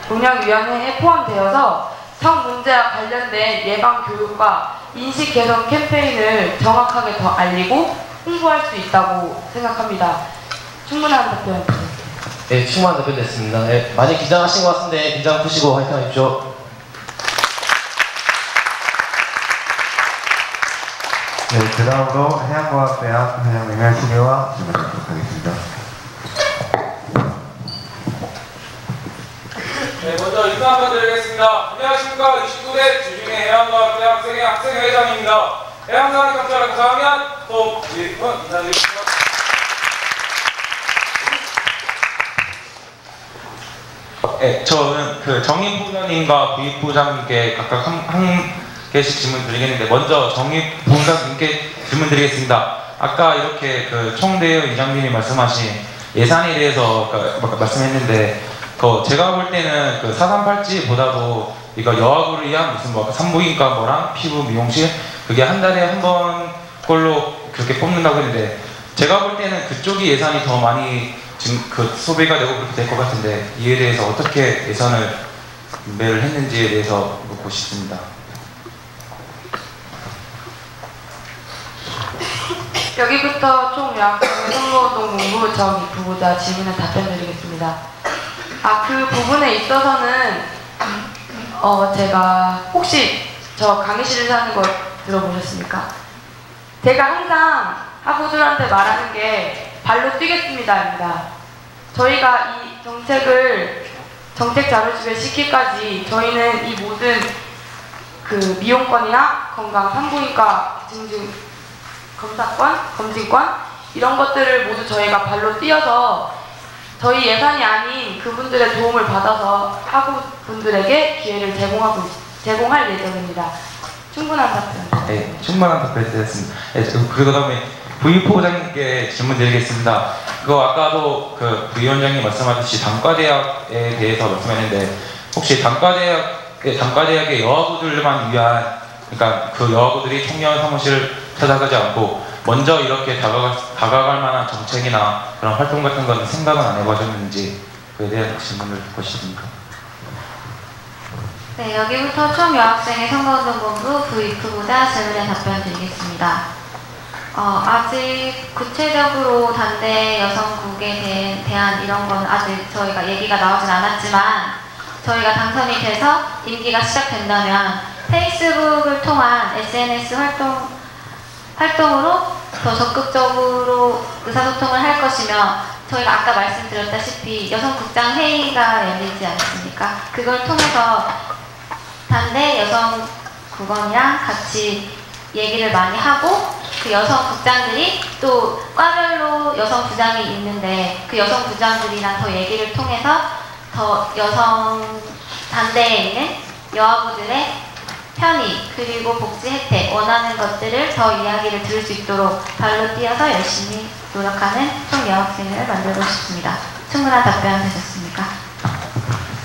운영위원회에 포함되어서 성 문제와 관련된 예방 교육과 인식 개선 캠페인을 정확하게 더 알리고 홍보할 수 있다고 생각합니다. 충분한 답변 드립니다. 네, 충분한 답변 됐습니다. 네, 많이 긴장하신 것 같은데 긴장 푸시고 화이팅하십시오. 네, 그 다음으로 해양과학대학 회장님의 소개와 질문드리도록 하겠습니다. 네, 먼저 인사 한번 드리겠습니다. 안녕하십니까. 29대 주중의 해양과학대학 학생회장입니다. 해양과학학과학 4학년 송지훈 인사드리겠습니다. 네, 저는 그 정인 부장님과 부익 부장님께 각각 한 개씩 질문 드리겠는데 먼저 정인 부장님께 질문 드리겠습니다. 아까 이렇게 그 총대회 이장님이 말씀하신 예산에 대해서 말씀했는데 제가 볼 때는 그 438지보다도 이거 여학우를 위한 무슨 산부인과 뭐랑 피부 미용실 그게 한 달에 한 번 걸로 그렇게 뽑는다고 했는데 제가 볼 때는 그쪽이 예산이 더 많이 지금 그 소비가 되고 그렇게 될 것 같은데 이에 대해서 어떻게 예산을 분배를 했는지에 대해서 묻고 싶습니다. 여기부터 총 여학생의 선거운동본부 정입부부자 질문에 답변 드리겠습니다. 그 부분에 있어서는 제가 혹시 저 강의실에서 하는 거 들어보셨습니까? 제가 항상 학우들한테 말하는 게 발로 뛰겠습니다입니다. 저희가 이 정책 자료집에 시키기까지 저희는 이 모든 그 미용권이나 건강 산부인과 검진권 이런 것들을 모두 저희가 발로 뛰어서 저희 예산이 아닌 그분들의 도움을 받아서 학우분들에게 기회를 제공할 예정입니다. 충분한 답변. 네, 충분한 답변이 되었습니다. 네, 그리고 다음에 부의포부장님께 질문 드리겠습니다. 그거 아까도 그 부위원장님 말씀하셨듯이 단과대학에 대해서 말씀했는데 혹시 단과대학의 여학우들만 위한, 그러니까 그 여학우들이 청년 사무실을 찾아가지 않고 먼저 이렇게 다가갈 만한 정책이나 그런 활동 같은 건 생각은 안 해보셨는지, 그에 대한 질문을 듣고 싶습니다. 네, 여기부터 총여학생의 선거운동본부 부위프보다 질문에 답변 드리겠습니다. 아직 구체적으로 단대 여성국에 대한 이런 건 아직 저희가 얘기가 나오진 않았지만, 저희가 당선이 돼서 임기가 시작된다면 페이스북을 통한 SNS 활동으로 더 적극적으로 의사소통을 할 것이며, 저희가 아까 말씀드렸다시피 여성국장 회의가 열리지 않습니까? 그걸 통해서 단대 여성국원이랑 같이 얘기를 많이 하고, 그 여성국장들이 또 과별로 여성부장이 있는데 그 여성부장들이랑 더 얘기를 통해서 더 여성 단대에 있는 여학우들의 편의 그리고 복지 혜택 원하는 것들을 더 이야기를 들을 수 있도록 발로 뛰어서 열심히 노력하는 총여학생을 만들고 싶습니다. 충분한 답변 되셨습니까?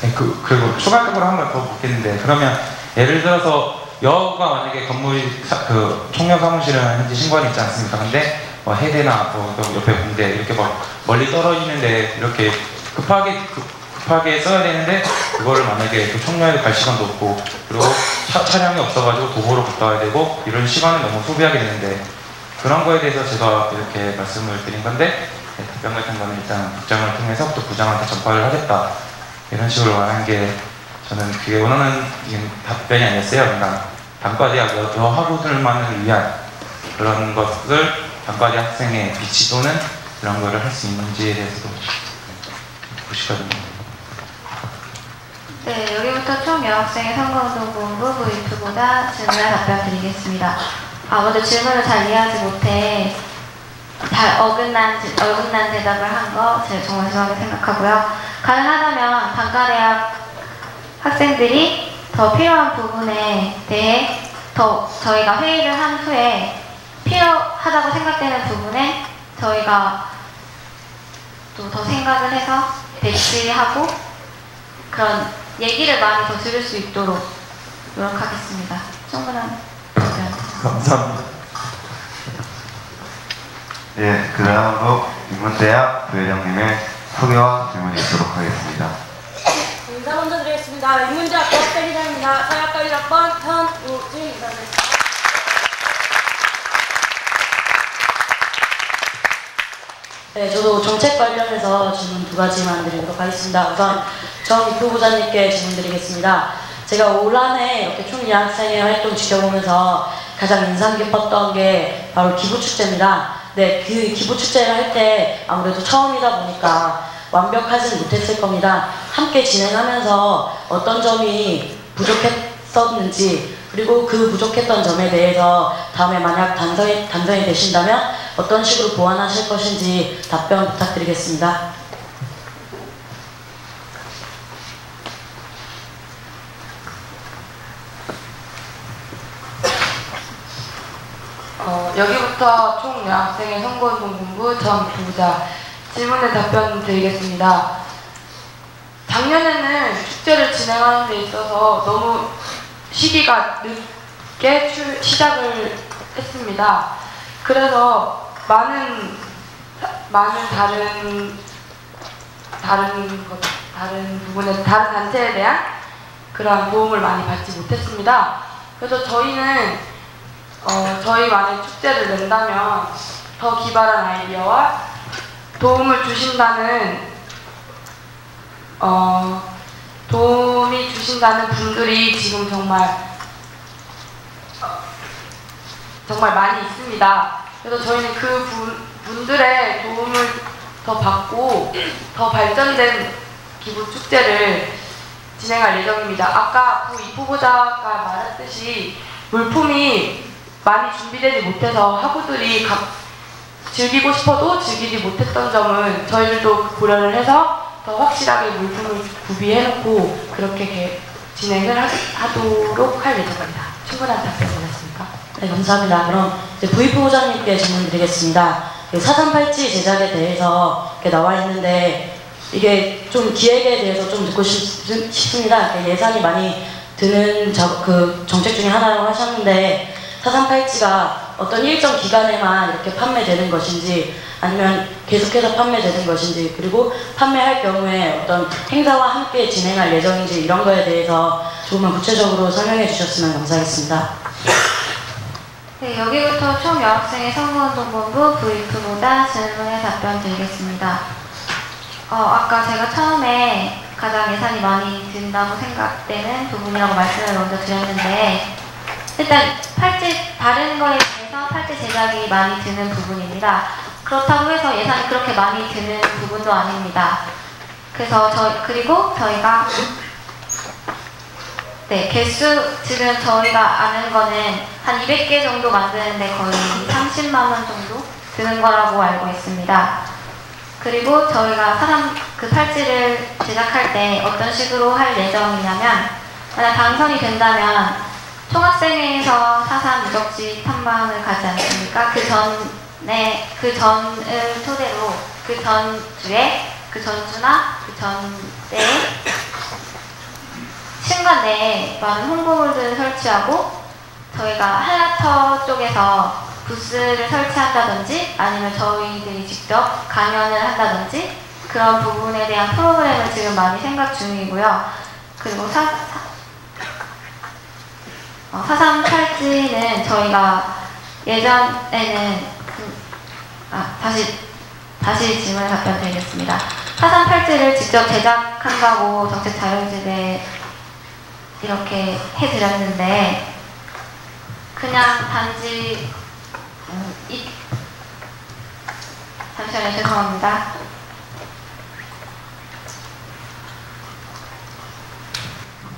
네, 그리고 추가적으로 한 번 더 묻겠는데, 그러면 예를 들어서 여학우가 만약에 건물이 그 총련 사무실은 현재 신관이 있지 않습니까? 근데 뭐 해대나 또 옆에 공대 이렇게 막 멀리 떨어지는데 이렇게 급하게 써야 되는데, 그거를 만약에 또 청년에 갈 시간도 없고, 그리고 차량이 없어가지고 도보로 갔다 와야 되고, 이런 시간을 너무 소비하게 되는데, 그런 거에 대해서 제가 이렇게 말씀을 드린 건데, 네, 답변 같은 거는 일단 국장을 통해서 또 부장한테 전파를 하겠다, 이런 식으로 말하는 게 저는 그게 원하는 답변이 아니었어요. 그러니까 단과대학 여학우들만을 위한 그런 것을 단과대학 학생의 비치 또는 그런 거를 할 수 있는지에 대해서도 듣고 싶거든요. 네, 여기부터 총여학생의 선거운동본부 부위프보다 질문에 답변 드리겠습니다. 먼저 질문을 잘 이해하지 못해 어긋난 대답을 한 거 제가 정말 심하게 생각하고요. 가능하다면 단과대학 학생들이 더 필요한 부분에 대해 더 저희가 회의를 한 후에 필요하다고 생각되는 부분에 저희가 또 더 생각을 해서 배치하고 그런 얘기를 많이 더 들을 수 있도록 노력하겠습니다. 충분한 답변. 감사합니다. 예, 그 다음으로 인문대학 부회장님의 소개와 질문이 있도록 하겠습니다. 인사 먼저 드리겠습니다. 인문대학 대학생 회장입니다. 사회학과 1학번 현우진 인사드리겠습니다. 네, 저도 정책 관련해서 질문 두 가지만 드리도록 하겠습니다. 우선 정 부부장님께 질문 드리겠습니다. 제가 올 한 해 이렇게 총여학생의 활동 지켜보면서 가장 인상 깊었던 게 바로 기부축제입니다. 네, 그 기부축제를 할 때 아무래도 처음이다 보니까 완벽하진 못했을 겁니다. 함께 진행하면서 어떤 점이 부족했었는지, 그리고 그 부족했던 점에 대해서 다음에 만약 당선이 되신다면 어떤 식으로 보완하실 것인지 답변 부탁드리겠습니다. 여기부터 총여학생의 선거운동본부 전 부부자 질문에 답변 드리겠습니다. 작년에는 축제를 진행하는 데 있어서 너무 시기가 늦게 시작을 했습니다. 그래서 많은 다른 단체에 대한 그런 도움을 많이 받지 못했습니다. 그래서 저희는 저희만의 축제를 낸다면 더 기발한 아이디어와 도움이 주신다는 분들이 지금 정말 많이 있습니다. 그래서 저희는 그 분들의 도움을 더 받고 더 발전된 기부 축제를 진행할 예정입니다. 아까 부부자가 말했듯이 물품이 많이 준비되지 못해서 학우들이 즐기고 싶어도 즐기지 못했던 점은 저희들도 고려를 해서 더 확실하게 물품을 구비해놓고 그렇게 진행을 하도록 할 예정입니다. 충분한 답변 되셨습니까? 네, 감사합니다. 그럼 이제 V 후보자님께 질문 드리겠습니다. 그 사상 팔찌 제작에 대해서 이렇게 나와 있는데 이게 좀 기획에 대해서 좀 듣고 싶습니다. 예산이 많이 드는 그 정책 중에 하나라고 하셨는데 사상 팔찌가 어떤 일정 기간에만 이렇게 판매되는 것인지 아니면 계속해서 판매되는 것인지 그리고 판매할 경우에 어떤 행사와 함께 진행할 예정인지 이런 거에 대해서 조금만 구체적으로 설명해 주셨으면 감사하겠습니다. 네, 여기부터 총여학생회 선거운동본부 브리프보다 질문에 답변 드리겠습니다. 아까 제가 처음에 가장 예산이 많이 든다고 생각되는 부분이라고 말씀을 먼저 드렸는데 일단 팔찌 다른 거에 비해서 팔찌 제작이 많이 드는 부분입니다. 그렇다고 해서 예산이 그렇게 많이 드는 부분도 아닙니다. 그래서 그리고 저희가 개수 지금 저희가 아는 거는 한 200개 정도 만드는데 거의 30만 원 정도 드는 거라고 알고 있습니다. 그리고 저희가 그 팔찌를 제작할 때 어떤 식으로 할 예정이냐면 만약 당선이 된다면 총학생회에서 사상 유적지 탐방을 가지 않습니까? 그 전을 토대로 그 전주에 그 전주나 그 전대에 신관 내에 많은 홍보물들을 설치하고 저희가 한라터 쪽에서 부스를 설치한다든지 아니면 저희들이 직접 강연을 한다든지 그런 부분에 대한 프로그램을 지금 많이 생각 중이고요. 그리고 사상 팔찌는 저희가 예전에는 다시 질문에 답변 드리겠습니다. 사상 팔찌를 직접 제작한다고 정책 자료집에 이렇게 해드렸는데 그냥 단지 잠시만요. 죄송합니다.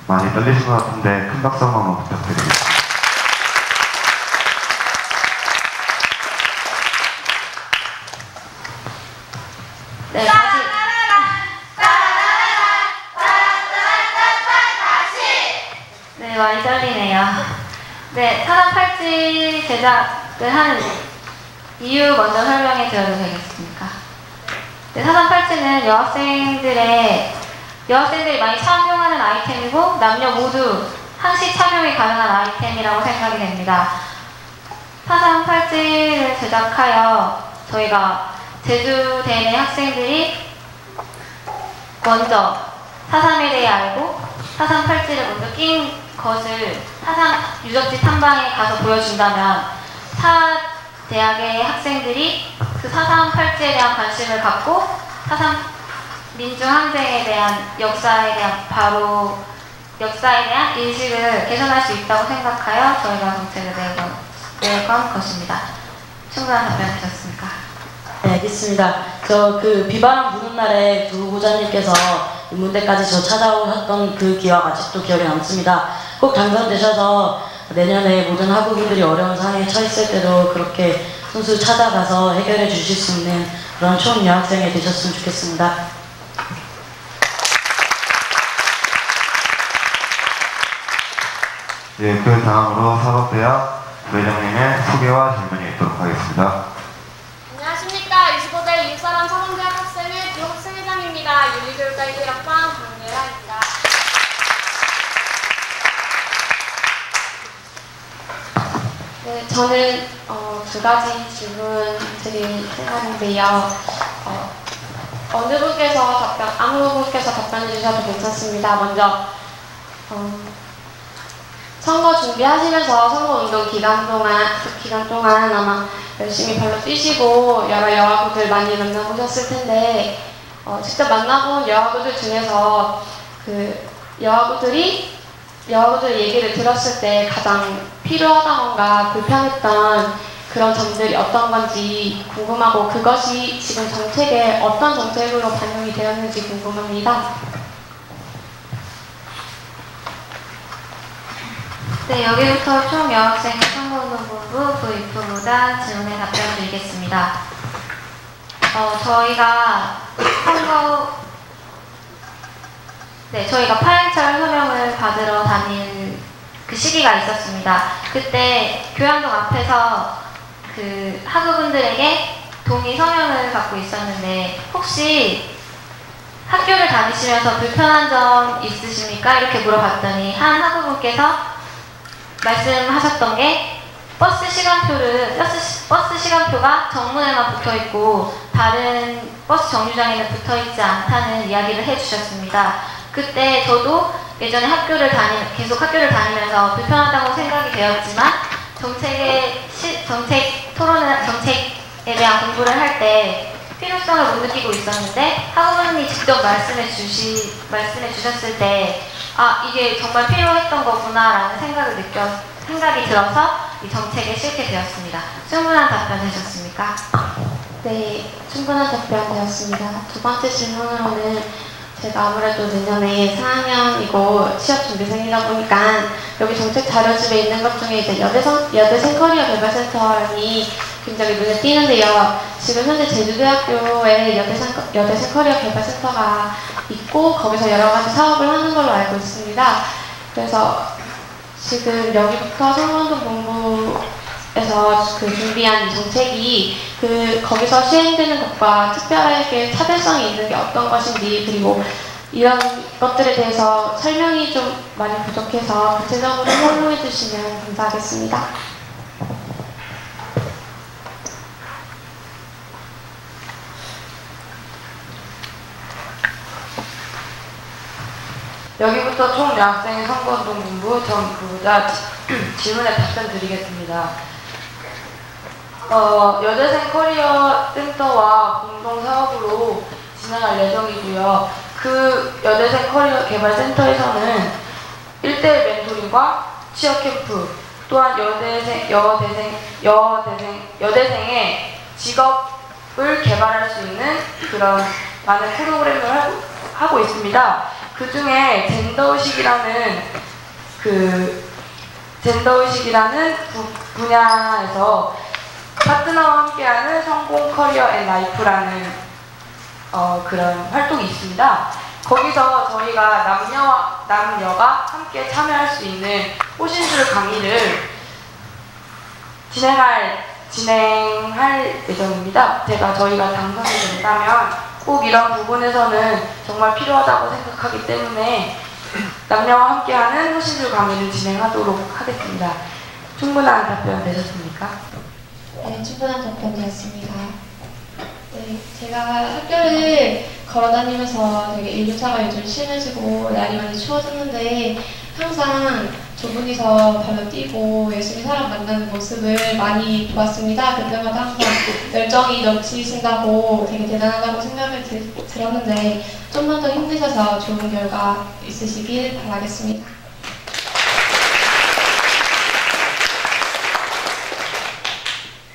많이 떨리신 것 같은데 큰 박수 한번 부탁드리겠습니다. 네, 네, 많이 떨리네요. 네, 사상 팔찌 제작을 하는 이유 먼저 설명해 드려도 되겠습니까? 네, 사상 팔찌는 여학생들이 많이 착용하는 아이템이고 남녀 모두 항시 착용이 가능한 아이템이라고 생각이 됩니다. 사상 팔찌를 제작하여 저희가 제주대 내 학생들이 먼저 사상에 대해 알고 사상 팔찌를 먼저 낀 것을 사상 유적지 탐방에 가서 보여준다면 타 대학의 학생들이 그 사상 팔찌에 대한 관심을 갖고 사상 민중항쟁에 대한 역사에 대한 인식을 개선할 수 있다고 생각하여 저희가 정책을 내건 것입니다. 충분한 답변 되셨습니까? 네, 알겠습니다. 저 그 비바람 부는 날에 두 후보자님께서 인문대까지 저 찾아오셨던 그 기억 아직도 기억에 남습니다. 꼭 당선되셔서 내년에 모든 학우분들이 어려운 상황에 처했을 때도 그렇게 순수 찾아가서 해결해 주실 수 있는 그런 총여학생이 되셨으면 좋겠습니다. 예, 그 다음으로 사법대학 부회장님의 소개와 질문이 있도록 하겠습니다. 안녕하십니까. 25대 일사람 사범대학 학생회 부학생회장입니다. 윤리교육과 1학번 박예라입니다. 네, 저는 두 가지 질문 드릴 생각인데요. 어느 분께서 아무 분께서 답변해 주셔도 괜찮습니다. 먼저 선거 준비하시면서 선거운동 기간 동안 아마 열심히 발로 뛰시고 여러 여학우들 많이 만나보셨을 텐데 직접 만나본 여학우들 중에서 그 여학우들 얘기를 들었을 때 가장 필요하다던가 불편했던 그런 점들이 어떤 건지 궁금하고 그것이 지금 정책에 어떤 정책으로 반영이 되었는지 궁금합니다. 네, 여기부터 총여학생회 선거운동본부 브리프보다 질문에 답변 드리겠습니다. 저희가 파행철 서명을 받으러 다닌 그 시기가 있었습니다. 그때 교양동 앞에서 그 학우분들에게 동의 서명을 받고 있었는데 혹시 학교를 다니시면서 불편한 점 있으십니까? 이렇게 물어봤더니 한 학우분께서 말씀하셨던 게 버스 시간표가 정문에만 붙어있고 다른 버스 정류장에는 붙어있지 않다는 이야기를 해주셨습니다. 그때 저도 예전에 계속 학교를 다니면서 불편하다고 생각이 되었지만 정책에 대한 공부를 할 때 필요성을 못 느끼고 있었는데 학우분이 직접 말씀해 주셨을 때 이게 정말 필요했던 거구나라는 생각이 들어서 이 정책에 싣게 되었습니다. 충분한 답변 되셨습니까? 네, 충분한 답변 되었습니다. 두 번째 질문으로는 제가 아무래도 내년에 4학년이고 취업준비생이다 보니까 여기 정책 자료집에 있는 것 중에 이제 여대생 커리어 개발센터라니 굉장히 눈에 띄는데요. 지금 현재 제주대학교에 여대생 커리어 개발센터가 있고 거기서 여러 가지 사업을 하는 걸로 알고 있습니다. 그래서 지금 여기부터 성원동 본부에서 그 준비한 이 정책이 거기서 시행되는 것과 특별하게 차별성이 있는 게 어떤 것인지 그리고 이런 것들에 대해서 설명이 좀 많이 부족해서 구체적으로 설명해 주시면 감사하겠습니다. 여기부터 총 여학생의 선거운동 본부 전 부부자 질문에 답변 드리겠습니다. 여대생 커리어 센터와 공동 사업으로 진행할 예정이고요. 그 여대생 커리어 개발 센터에서는 1대1 멘토링과 취업 캠프, 또한 여대생의 직업을 개발할 수 있는 그런 많은 프로그램을 하고 있습니다. 그 중에 젠더의식이라는 분야에서 파트너와 함께하는 성공 커리어 앤 라이프라는 그런 활동이 있습니다. 거기서 저희가 남녀가 함께 참여할 수 있는 호신술 강의를 진행할 예정입니다. 저희가 당선이 된다면 꼭 이런 부분에서는 정말 필요하다고 생각하기 때문에 남녀와 함께하는 호신술 강의를 진행하도록 하겠습니다. 충분한 답변 되셨습니까? 네, 충분한 답변 되었습니다. 네, 제가 학교를 걸어다니면서 되게 일교차가 요즘 심해지고 날이 많이 추워졌는데 항상 두 분이서 발로 뛰고 열심히 사람 만나는 모습을 많이 보았습니다. 그때마다 항상 열정이 넘치신다고 되게 대단하다고 생각을 들었는데 좀만 더 힘내셔서 좋은 결과 있으시길 바라겠습니다.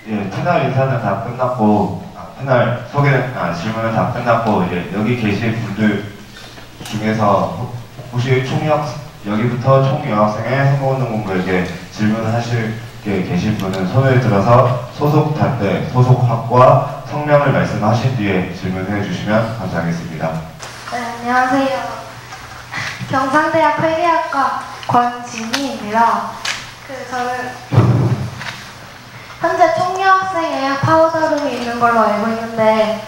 예, 패널 인사는 다 끝났고 패널 질문은 다 끝났고 이제 여기 계신 분들 중에서 혹시 여기부터 총여학생의 선거운동 본부에게 질문하실 게 계신 분은 손을 들어서 소속 단대, 소속 학과 성명을 말씀하신 뒤에 질문해 주시면 감사하겠습니다. 네, 안녕하세요. 경상대학 회계학과 권진희입니다. 저는 현재 총여학생회 파우더룸이 있는 걸로 알고 있는데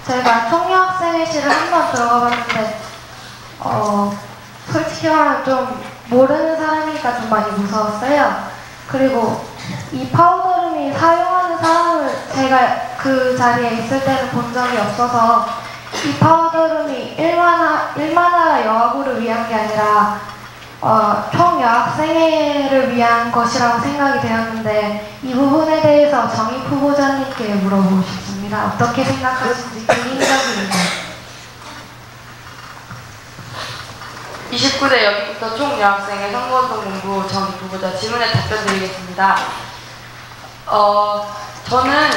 저희가 총여학생회실을 한번 들어가 봤는데 솔직히 말하면 좀 모르는 사람이니까 좀 많이 무서웠어요. 그리고 이 파우더룸이 사용하는 사람을 제가 그 자리에 있을 때는 본 적이 없어서 이 파우더룸이 일만하라 여학우를 위한 게 아니라 총여학생회를 위한 것이라고 생각이 되었는데 이 부분에 대해서 정익 후보자님께 물어보고 싶습니다. 어떻게 생각하시는지 개인적인 29대 여기부터 총여학생의 선거운동 본부 정익 후보자 질문에 답변 드리겠습니다. 저는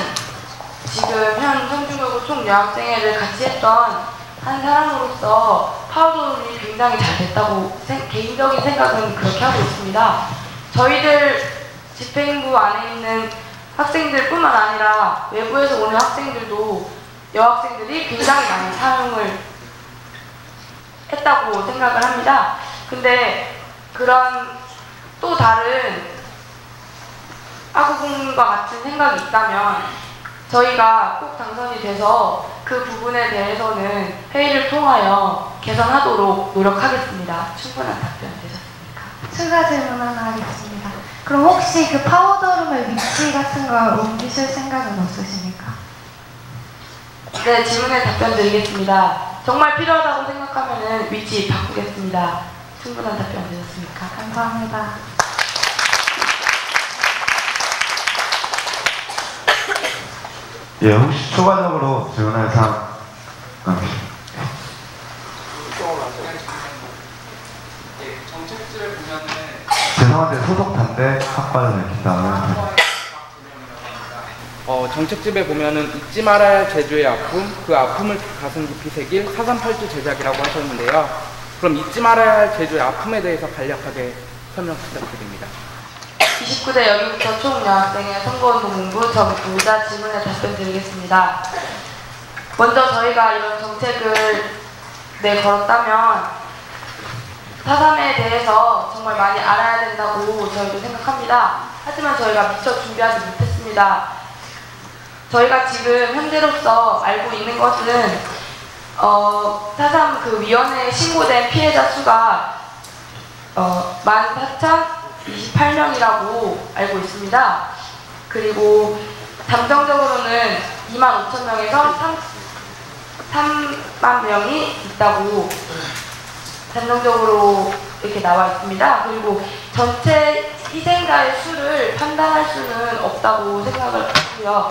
지금 현 성중여고 총여학생회를 같이 했던 한 사람으로서 파우더룸이 굉장히 잘 됐다고 개인적인 생각은 그렇게 하고 있습니다. 저희들 집행부 안에 있는 학생들뿐만 아니라 외부에서 오는 학생들도 여학생들이 굉장히 많이 사용을 했다고 생각을 합니다. 근데 그런 또 다른 아구공과 같은 생각이 있다면 저희가 꼭 당선이 돼서 그 부분에 대해서는 회의를 통하여 개선하도록 노력하겠습니다. 충분한 답변 되셨습니까? 추가 질문 하나 하겠습니다. 그럼 혹시 그 파우더룸의 위치 같은 걸 옮기실 생각은 없으십니까? 네, 질문에 답변 드리겠습니다. 정말 필요하다고 생각하면 위치 바꾸겠습니다. 충분한 답변 되셨습니까? 감사합니다. 예, 혹시 추가적으로 질문할 사람? 정책지를 보면은 죄송한데 소속 단대 학과를 밝힌다면 정책집에 보면은 잊지 말아야 할 제주의 아픔, 그 아픔을 가슴 깊이 새길 438주 제작이라고 하셨는데요. 그럼 잊지 말아야 할 제주의 아픔에 대해서 간략하게 설명 부탁드립니다. 29대 여기부터 총 여학생의 선거운동 공부 정부자 질문에 답변 드리겠습니다. 먼저 저희가 이런 정책을 걸었다면 4.3에 대해서 정말 많이 알아야 된다고 저희도 생각합니다. 하지만 저희가 미처 준비하지 못했습니다. 저희가 지금 현재로서 알고 있는 것은 4.3 그 위원회에 신고된 피해자 수가 14,028명이라고 알고 있습니다. 그리고 잠정적으로는 25,000명에서 3만 명이 있다고 잠정적으로 이렇게 나와 있습니다. 그리고 전체 희생자의 수를 판단할 수는 없다고 생각을 하고요.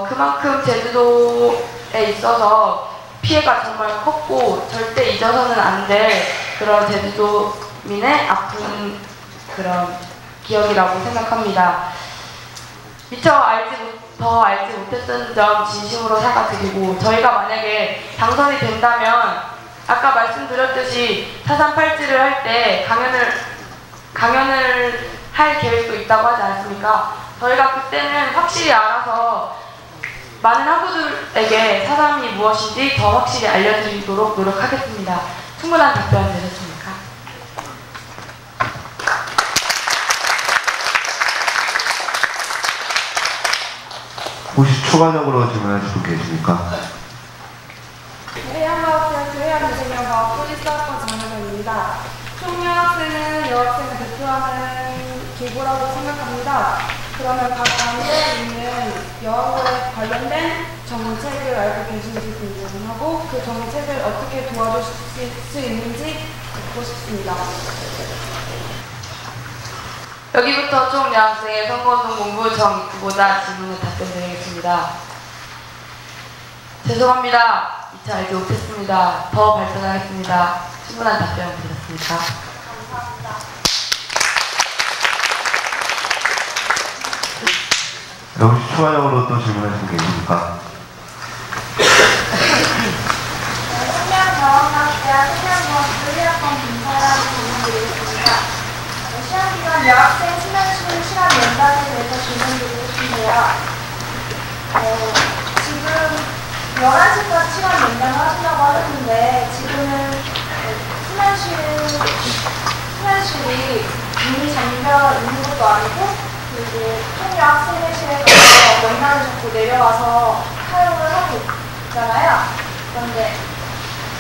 그만큼 제주도에 있어서 피해가 정말 컸고 절대 잊어서는 안 될 그런 제주도민의 아픈 그런 기억이라고 생각합니다. 미처 더 알지 못했던 점 진심으로 사과드리고 저희가 만약에 당선이 된다면 아까 말씀드렸듯이 4.3팔찌를 할 때 강연을 할 계획도 있다고 하지 않습니까? 저희가 그때는 확실히 알아서 많은 학우들에게 4.3이 무엇인지 더 확실히 알려드리도록 노력하겠습니다. 충분한 답변 되셨습니까? 혹시 추가적으로 질문하실 분 계십니까? 해양과학대학 해양미생연과학 프리스학과 장학원입니다. 총여학생은 여학생을 대표하는 기구라고 생각합니다. 그러면 각 단계에 있는 여학원에 관련된 정책을 알고 계신지 궁금하고 그 정책을 어떻게 도와주실 수 있는지 듣고 싶습니다. 여기부터 총 여학생의 선거운동 공부 정입구보다 질문에 답변드리겠습니다. 죄송합니다. 미처 알지 못했습니다. 더 발전하겠습니다. 충분한 답변 드렸습니다. 혹시 추가적으로 또 질문하실 분 계십니까? 성명여학대학 해양과학 분사라는 질문드리겠습니다. 시험기간 여학생 수면실 실험 연장에 대해서 질문드리고 싶은데요. 지금 11시까지 시간 연장을 하신다고 하셨는데 지금은 수면실이 문이 잠겨 있는 것도 아니고 그리고 총여학생회실에 가서 명단을 잡고 내려와서 사용을 하고 있잖아요. 그런데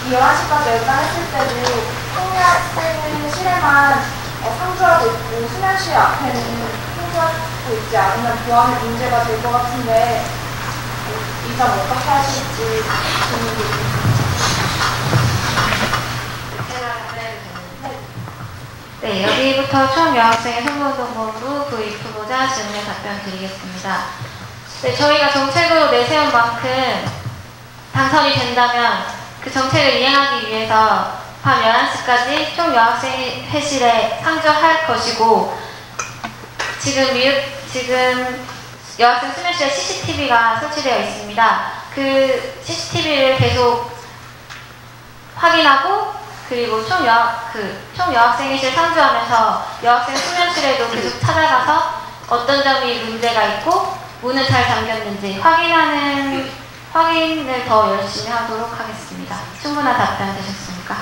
이 11시까지 연장했을 때도 총여학생회실에만 상주하고 있고 수면실 앞에는 상주하고 있지 않으면 보안에 문제가 될 것 같은데 이 점 어떻게 하실지 질문드립니다. 네, 여기부터 총 여학생의 선거운동본부 부입후보자 질문에 답변 드리겠습니다. 네, 저희가 정책으로 내세운 만큼 당선이 된다면 그 정책을 이행하기 위해서 밤 11시까지 총 여학생 회실에 상주할 것이고 지금 여학생 수면실에 CCTV가 설치되어 있습니다. 그 CCTV를 계속 확인하고 그리고 총 여학생회실 상주하면서 여학생 수면실에도 계속 찾아가서 어떤 점이 문제가 있고 문은 잘 잠겼는지 확인을 더 열심히 하도록 하겠습니다. 충분한 답변 되셨습니까?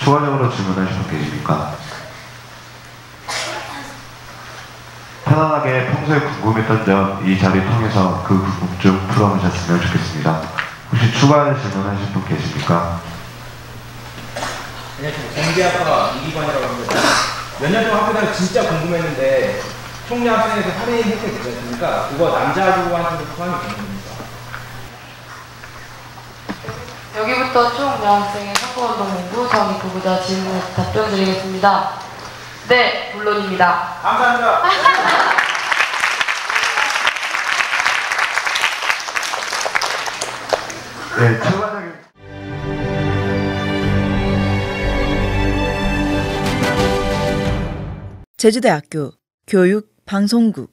추가적으로 질문하실 분 계십니까? 편안하게 평소에 궁금했던 점 이 자리 통해서 그 궁금증 풀어보셨으면 좋겠습니다. 혹시 추가로 질문하실 분 계십니까? 안녕하세요. 경제학과 이기관이라고 합니다. 몇 년 동안 학교 다니면서 진짜 궁금했는데 총여학생에서 할인 혜택 되지 않습니까? 그거 남자부한테도 포함이 되는 겁니까? 여기부터 총 여학생의 선거운동본부 정의부부자 질문에 답변 드리겠습니다. 네, 물론입니다. 감사합니다. 네, 추가적인 제주대학교 교육방송국